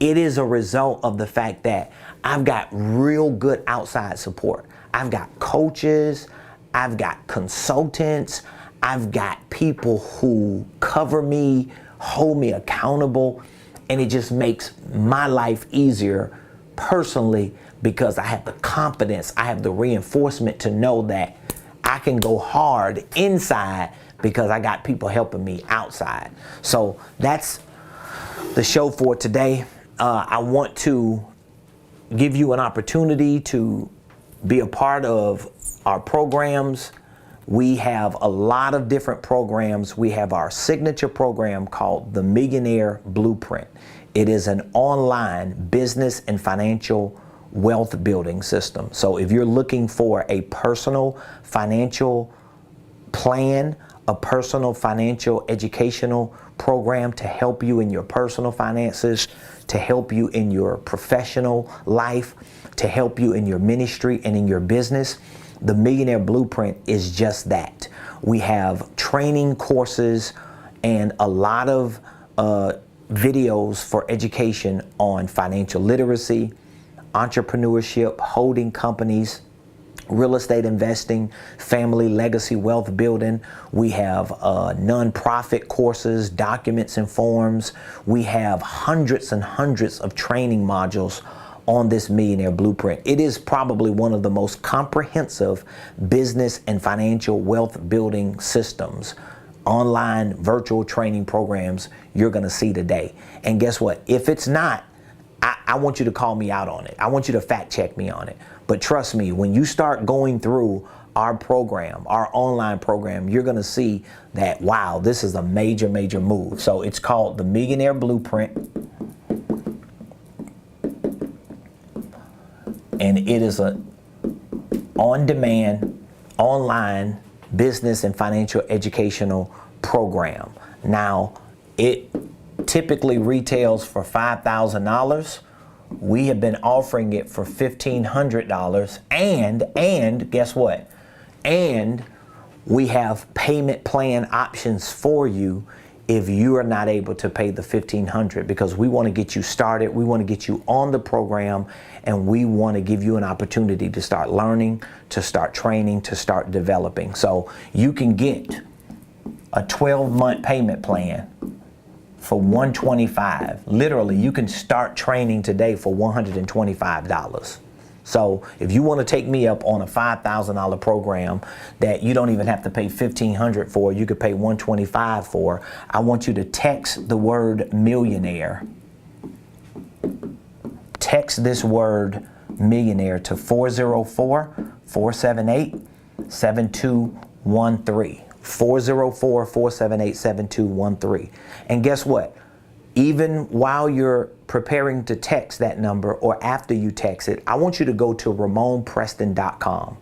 It is a result of the fact that I've got real good outside support. I've got coaches, I've got consultants, I've got people who cover me, hold me accountable, and it just makes my life easier personally because I have the confidence, I have the reinforcement to know that I can go hard inside because I got people helping me outside. So that's the show for today. I want to give you an opportunity to be a part of our programs. We have a lot of different programs. We have our signature program called the Millionaire Blueprint. It is an online business and financial wealth building system. So if you're looking for a personal financial plan, a personal financial educational program to help you in your personal finances, to help you in your professional life, to help you in your ministry and in your business. The Millionaire Blueprint is just that. We have training courses and a lot of videos for education on financial literacy, entrepreneurship, holding companies, real estate investing, family legacy wealth building. We have nonprofit courses, documents and forms. We have hundreds and hundreds of training modules on this Millionaire Blueprint. It is probably one of the most comprehensive business and financial wealth building systems, online virtual training programs you're gonna see today. And guess what? If it's not, I want you to call me out on it. I want you to fact check me on it. But trust me, when you start going through our program, our online program, you're gonna see that, wow, this is a major, major move. So it's called the Millionaire Blueprint. And it is a on-demand, online business and financial educational program. Now, it typically retails for $5,000. We have been offering it for $1,500, and guess what? And we have payment plan options for you if you are not able to pay the $1,500, because we want to get you started, we want to get you on the program, and we want to give you an opportunity to start learning, to start training, to start developing. So you can get a 12-month payment plan for $125. Literally, you can start training today for $125. So if you want to take me up on a $5,000 program that you don't even have to pay $1,500 for, you could pay $125 for, I want you to text the word millionaire. Text this word millionaire to 404-478-7213. 404-478-7213. And guess what? Even while you're preparing to text that number or after you text it, I want you to go to RamonPreston.com.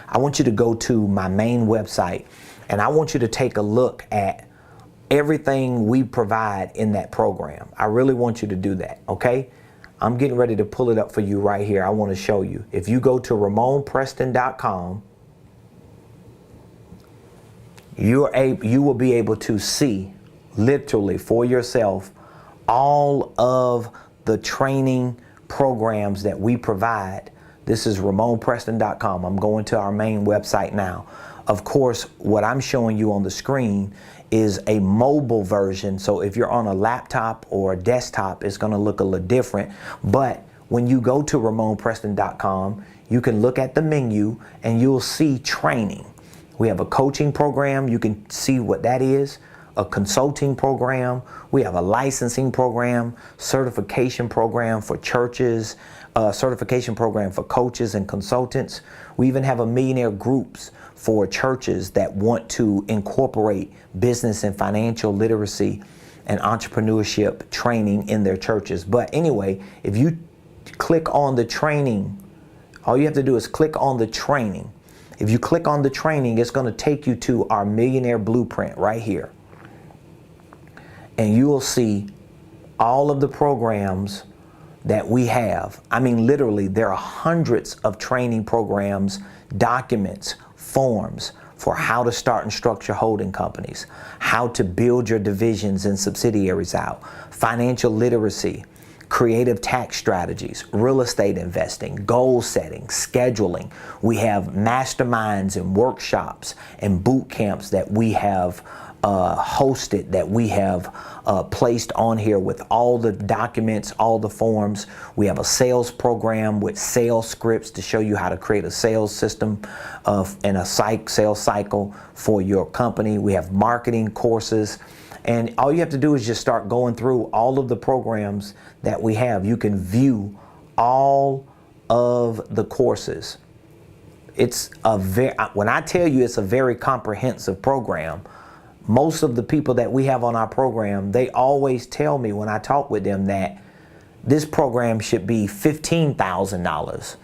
I want you to go to my main website, and I want you to take a look at everything we provide in that program. I really want you to do that, okay? I'm getting ready to pull it up for you right here. I want to show you. If you go to RamonPreston.com, you will be able to see literally for yourself all of the training programs that we provide. This is RamonPreston.com. I'm going to our main website now. Of course, what I'm showing you on the screen is a mobile version. So if you're on a laptop or a desktop, it's going to look a little different. But when you go to RamonPreston.com, you can look at the menu and you'll see training. We have a coaching program. You can see what that is. A consulting program. We have a licensing program, certification program for churches, certification program for coaches and consultants. We even have a millionaire groups for churches that want to incorporate business and financial literacy and entrepreneurship training in their churches. But anyway, if you click on the training, all you have to do is click on the training. If you click on the training, it's going to take you to our Millionaire Blueprint right here. And you will see all of the programs that we have. I mean, literally, there are hundreds of training programs, documents, forms for how to start and structure holding companies, how to build your divisions and subsidiaries out, financial literacy, creative tax strategies, real estate investing, goal setting, scheduling. We have masterminds and workshops and boot camps that we have hosted, that we have placed on here with all the documents, all the forms. We have a sales program with sales scripts to show you how to create a sales system and a sales cycle for your company. We have marketing courses. And all you have to do is just start going through all of the programs that we have. You can view all of the courses. It's a when I tell you it's a very comprehensive program, most of the people that we have on our program, they always tell me when I talk with them that this program should be $15,000.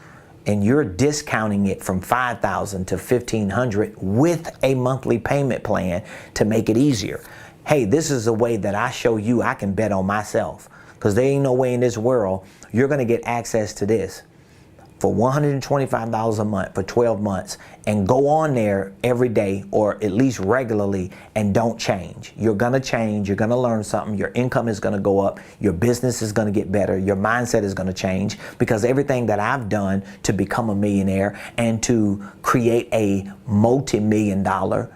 and you're discounting it from $5,000 to $1,500 with a monthly payment plan to make it easier. Hey, this is a way that I show you I can bet on myself, because there ain't no way in this world you're going to get access to this for $125 a month for 12 months and go on there every day or at least regularly and don't change. You're going to change. You're going to learn something. Your income is going to go up. Your business is going to get better. Your mindset is going to change, because everything that I've done to become a millionaire and to create a multi-million dollar,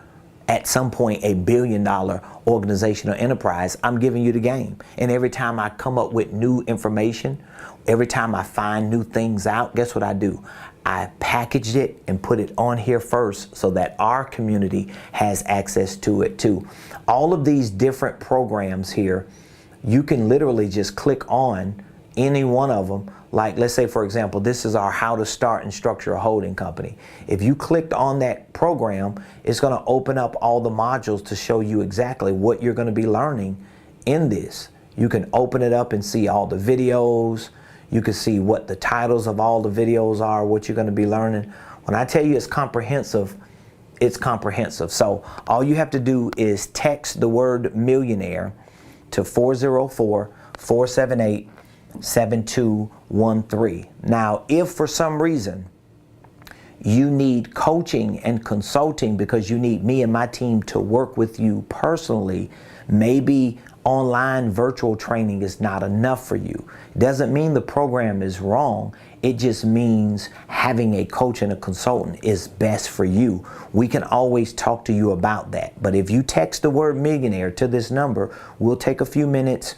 at some point a billion-dollar organizational enterprise, I'm giving you the game. And every time I come up with new information, every time I find new things out, guess what I do? I packaged it and put it on here first so that our community has access to it too. All of these different programs here, you can literally just click on any one of them. Like, let's say, for example, this is our how to start and structure a holding company. If you clicked on that program, it's going to open up all the modules to show you exactly what you're going to be learning in this. You can open it up and see all the videos. You can see what the titles of all the videos are, what you're going to be learning. When I tell you it's comprehensive, it's comprehensive. So all you have to do is text the word millionaire to 404-478-7213. Now, if for some reason you need coaching and consulting because you need me and my team to work with you personally, maybe online virtual training is not enough for you. It doesn't mean the program is wrong. It just means having a coach and a consultant is best for you. We can always talk to you about that. But if you text the word millionaire to this number, we'll take a few minutes.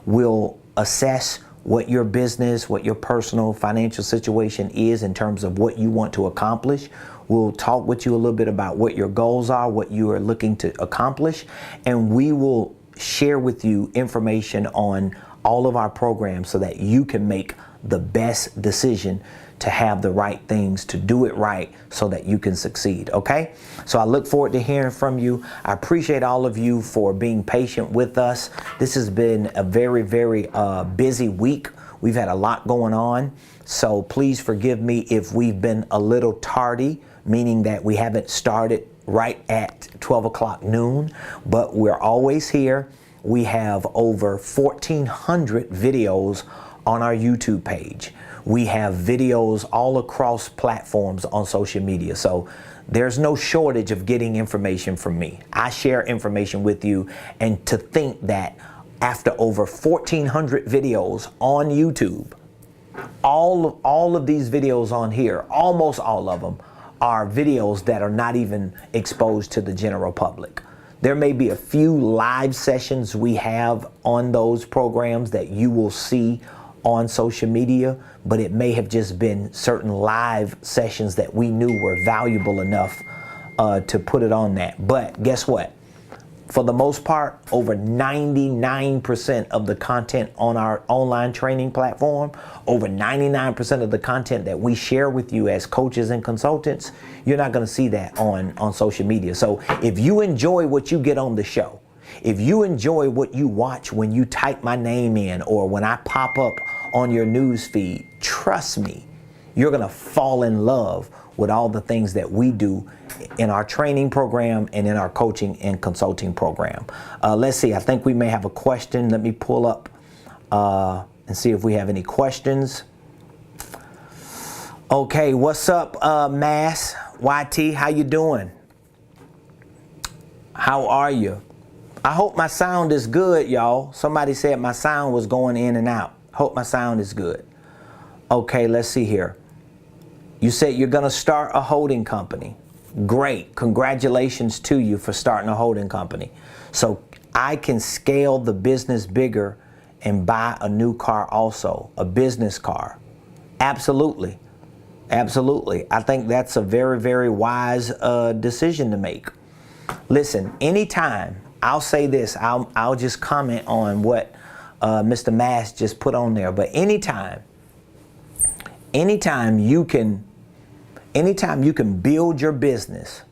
We'll assess what your business, what your personal financial situation is in terms of what you want to accomplish. We'll talk with you a little bit about what your goals are, what you are looking to accomplish, and we will share with you information on all of our programs so that you can make the best decision to have the right things, to do it right so that you can succeed, okay? So I look forward to hearing from you. I appreciate all of you for being patient with us. This has been a very, very busy week. We've had a lot going on, so please forgive me if we've been a little tardy, meaning that we haven't started right at 12 o'clock noon, but we're always here. We have over 1,400 videos on our YouTube page. We have videos all across platforms on social media. So there's no shortage of getting information from me. I share information with you, and to think that after over 1,400 videos on YouTube, all of these videos on here, almost all of them, are videos that are not even exposed to the general public. There may be a few live sessions we have on those programs that you will see on social media, but it may have just been certain live sessions that we knew were valuable enough to put it on that. But guess what? For the most part, over 99% of the content on our online training platform, over 99% of the content that we share with you as coaches and consultants, you're not going to see that on social media. So if you enjoy what you get on the show, if you enjoy what you watch when you type my name in or when I pop up on your news feed, trust me, you're going to fall in love with all the things that we do in our training program and in our coaching and consulting program. Let's see, I think we may have a question. Let me pull up and see if we have any questions. Okay, what's up, Mass? YT, how you doing? How are you? I hope my sound is good, y'all. Somebody said my sound was going in and out. Hope my sound is good. Okay, let's see here. You said you're going to start a holding company. Great. Congratulations to you for starting a holding company. So I can scale the business bigger and buy a new car also, a business car. Absolutely. Absolutely. I think that's a very, very wise decision to make. Listen, anytime, I'll say this, I'll just comment on what Mr. Mass just put on there, but anytime you can build your business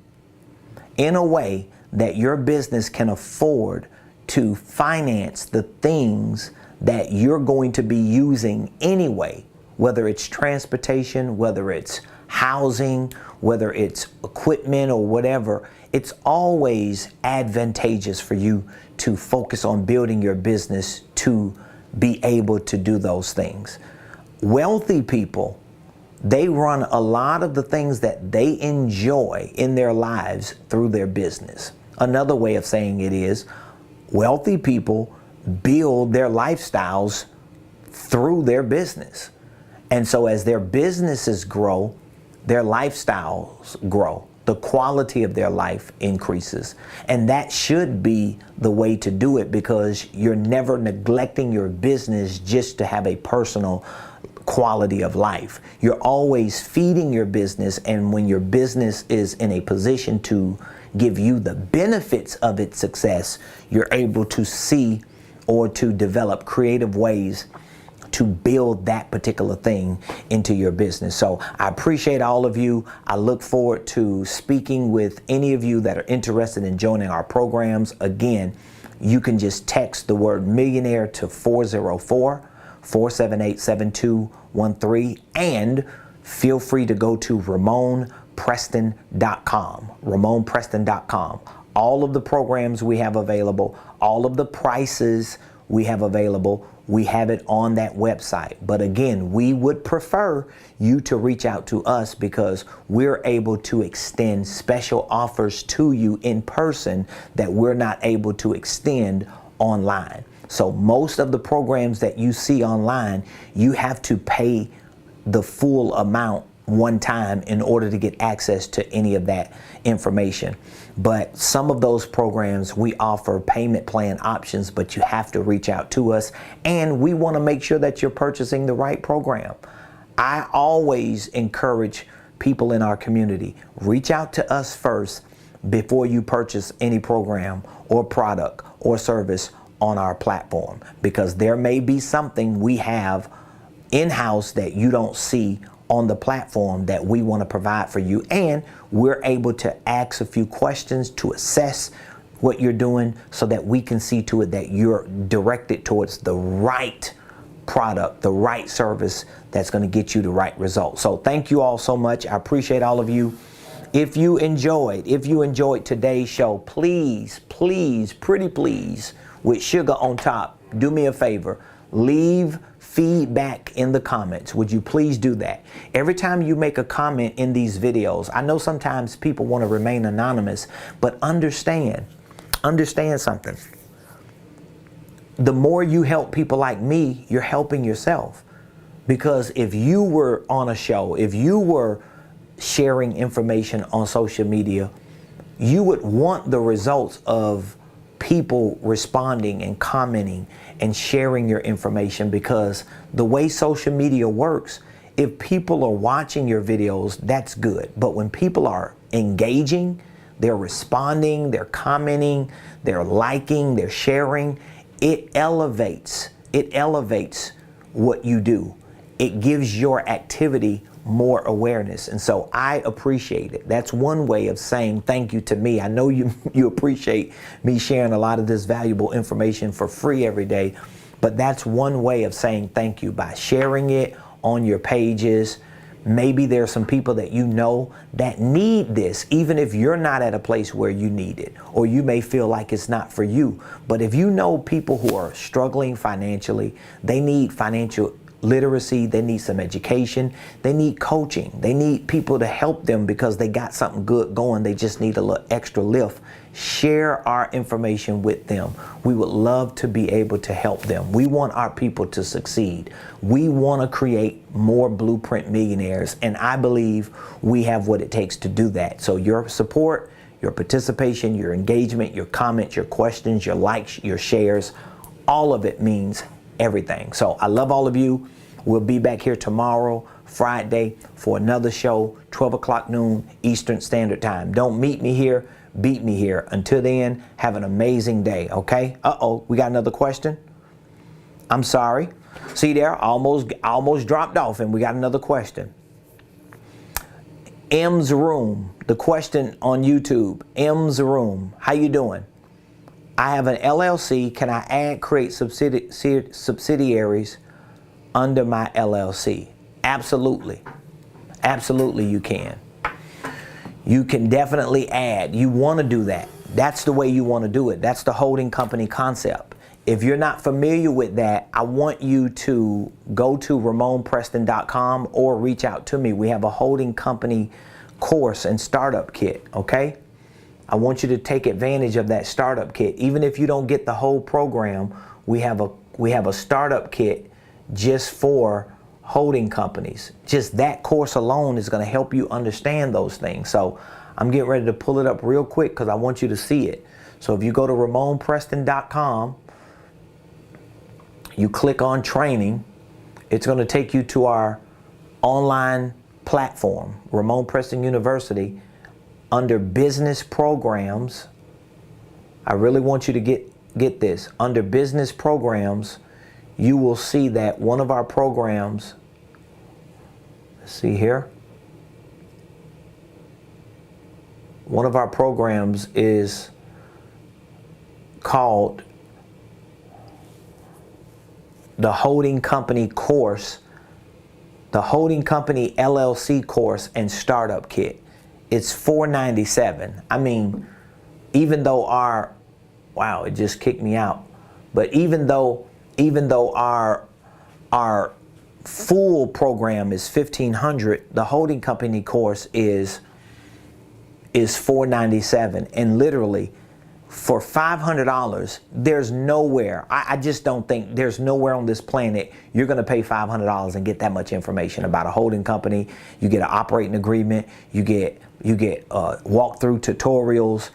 in a way that your business can afford to finance the things that you're going to be using anyway, whether it's transportation, whether it's housing, whether it's equipment or whatever, it's always advantageous for you to focus on building your business to be able to do those things. Wealthy people, they run a lot of the things that they enjoy in their lives through their business. Another way of saying it is, wealthy people build their lifestyles through their business. And so as their businesses grow, their lifestyles grow. The quality of their life increases. And that should be the way to do it, because you're never neglecting your business just to have a personal quality of life. You're always feeding your business, and when your business is in a position to give you the benefits of its success, you're able to see or to develop creative ways to build that particular thing into your business. So I appreciate all of you. I look forward to speaking with any of you that are interested in joining our programs. Again, you can just text the word millionaire to 404-478-7213, and feel free to go to RamonPreston.com. RamonPreston.com. All of the programs we have available, all of the prices we have available, we have it on that website. But again, we would prefer you to reach out to us, because we're able to extend special offers to you in person that we're not able to extend online. So most of the programs that you see online, you have to pay the full amount one time in order to get access to any of that information. But some of those programs, we offer payment plan options, but you have to reach out to us, and we want to make sure that you're purchasing the right program. I always encourage people in our community, reach out to us first before you purchase any program or product or service on our platform, because there may be something we have in-house that you don't see on the platform that we want to provide for you, and we're able to ask a few questions to assess what you're doing so that we can see to it that you're directed towards the right product, the right service that's going to get you the right results. So thank you all so much. I appreciate all of you. If you enjoyed today's show, please, pretty please, with sugar on top, do me a favor, leave feedback in the comments. Would you please do that? Every time you make a comment in these videos, I know sometimes people want to remain anonymous, but understand something. The more you help people like me, you're helping yourself. Because if you were on a show, if you were sharing information on social media, you would want the results of people responding and commenting and sharing your information, because the way social media works, if people are watching your videos, that's good. But when people are engaging, they're responding, they're commenting, they're liking, they're sharing, it elevates what you do. It gives your activity more awareness. And so I appreciate it. That's one way of saying thank you to me. I know you appreciate me sharing a lot of this valuable information for free every day, but that's one way of saying thank you, by sharing it on your pages. Maybe there are some people that you know that need this, even if you're not at a place where you need it, or you may feel like it's not for you. But if you know people who are struggling financially, they need financial literacy, they need some education, they need coaching, they need people to help them because they got something good going, they just need a little extra lift, share our information with them. We would love to be able to help them. We want our people to succeed. We want to create more blueprint millionaires, and I believe we have what it takes to do that. So your support, your participation, your engagement, your comments, your questions, your likes, your shares, all of it means everything. So I love all of you. We'll be back here tomorrow, Friday, for another show, 12 o'clock noon Eastern Standard Time. Don't meet me here, beat me here. Until then, have an amazing day, okay? Uh-oh, we got another question? I'm sorry. See there, almost dropped off, and we got another question. M's Room, the question on YouTube, M's Room, how you doing? I have an LLC. Can I create subsidiaries under my LLC? Absolutely. Absolutely you can. You can definitely add. You want to do that. That's the way you want to do it. That's the holding company concept. If you're not familiar with that, I want you to go to RamonPreston.com or reach out to me. We have a holding company course and startup kit, okay? I want you to take advantage of that startup kit. Even if you don't get the whole program, we have a startup kit just for holding companies. Just that course alone is going to help you understand those things. So I'm getting ready to pull it up real quick because I want you to see it. So if you go to RamonPreston.com, you click on training, it's going to take you to our online platform, Ramon Preston University. Under business programs, I really want you to get this. Under business programs, you will see that one of our programs, let's see here. One of our programs is called the Holding Company course, the Holding Company LLC course and startup kit. It's $497. I mean, even though wow, it just kicked me out. But even though our full program is $1,500, the holding company course is $497. And literally, for $500, there's nowhere, I just don't think there's nowhere on this planet you're going to pay $500 and get that much information about a holding company. You get an operating agreement, you get walkthrough tutorials,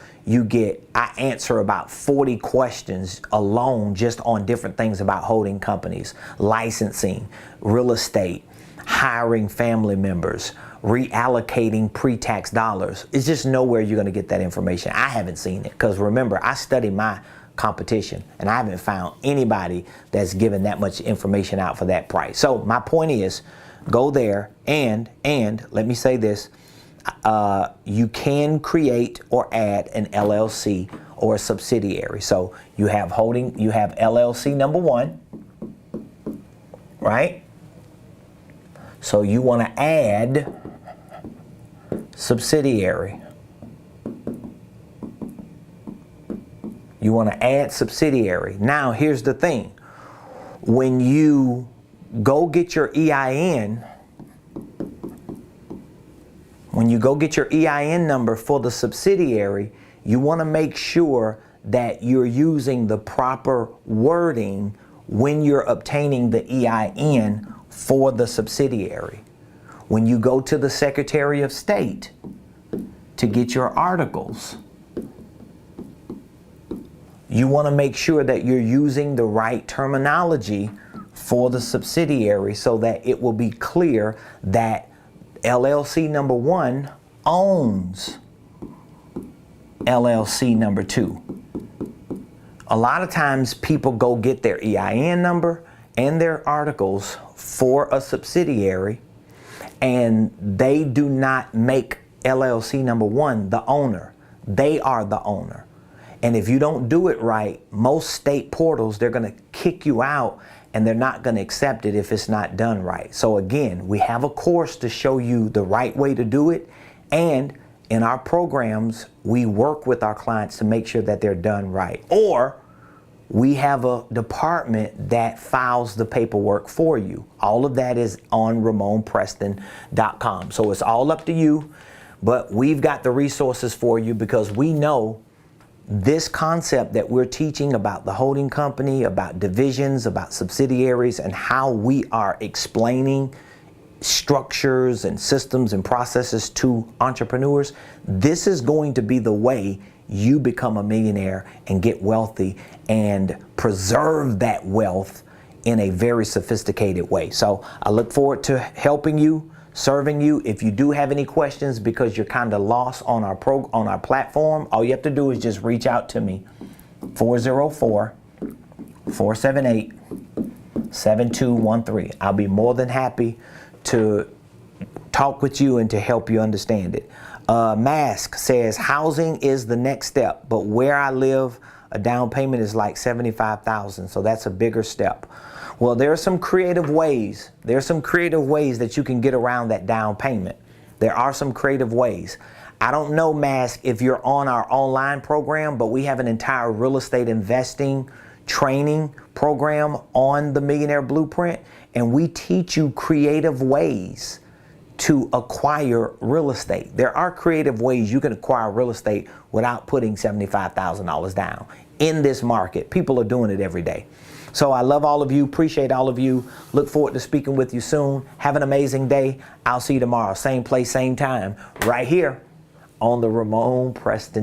I answer about 40 questions alone just on different things about holding companies, licensing, real estate, hiring family members, reallocating pre-tax dollars. It's just nowhere you're going to get that information. I haven't seen it because remember, I study my competition and I haven't found anybody that's given that much information out for that price. So my point is, go there and let me say this, you can create or add an LLC or a subsidiary. So you have LLC number 1, right? So you want to add subsidiary. You want to add subsidiary. Now here's the thing. When you go get your EIN, number for the subsidiary, you want to make sure that you're using the proper wording when you're obtaining the EIN for the subsidiary. When you go to the Secretary of State to get your articles, you want to make sure that you're using the right terminology for the subsidiary so that it will be clear that LLC number 1 owns LLC number 2. A lot of times people go get their EIN number and their articles for a subsidiary and they do not make LLC number 1 the owner. They are the owner. And if you don't do it right, most state portals, they're going to kick you out and they're not going to accept it if it's not done right. So again, we have a course to show you the right way to do it. And in our programs, we work with our clients to make sure that they're done right. Or we have a department that files the paperwork for you. All of that is on RamonPreston.com. So it's all up to you, but we've got the resources for you because we know this concept that we're teaching about the holding company, about divisions, about subsidiaries, and how we are explaining structures and systems and processes to entrepreneurs. This is going to be the way you become a millionaire and get wealthy and preserve that wealth in a very sophisticated way. So I look forward to helping you, serving you. If you do have any questions because you're kind of lost on our platform, all you have to do is just reach out to me. 404-478-7213. I'll be more than happy to talk with you and to help you understand it. Mask says housing is the next step, but where I live, a down payment is like $75,000, so that's a bigger step. Well, there are some creative ways. There are some creative ways that you can get around that down payment. There are some creative ways. I don't know, Mask, if you're on our online program, but we have an entire real estate investing training program on the Millionaire Blueprint, and we teach you creative ways to acquire real estate. There are creative ways you can acquire real estate without putting $75,000 down in this market. People are doing it every day. So I love all of you, appreciate all of you. Look forward to speaking with you soon. Have an amazing day. I'll see you tomorrow. Same place, same time, right here on the Ramon Preston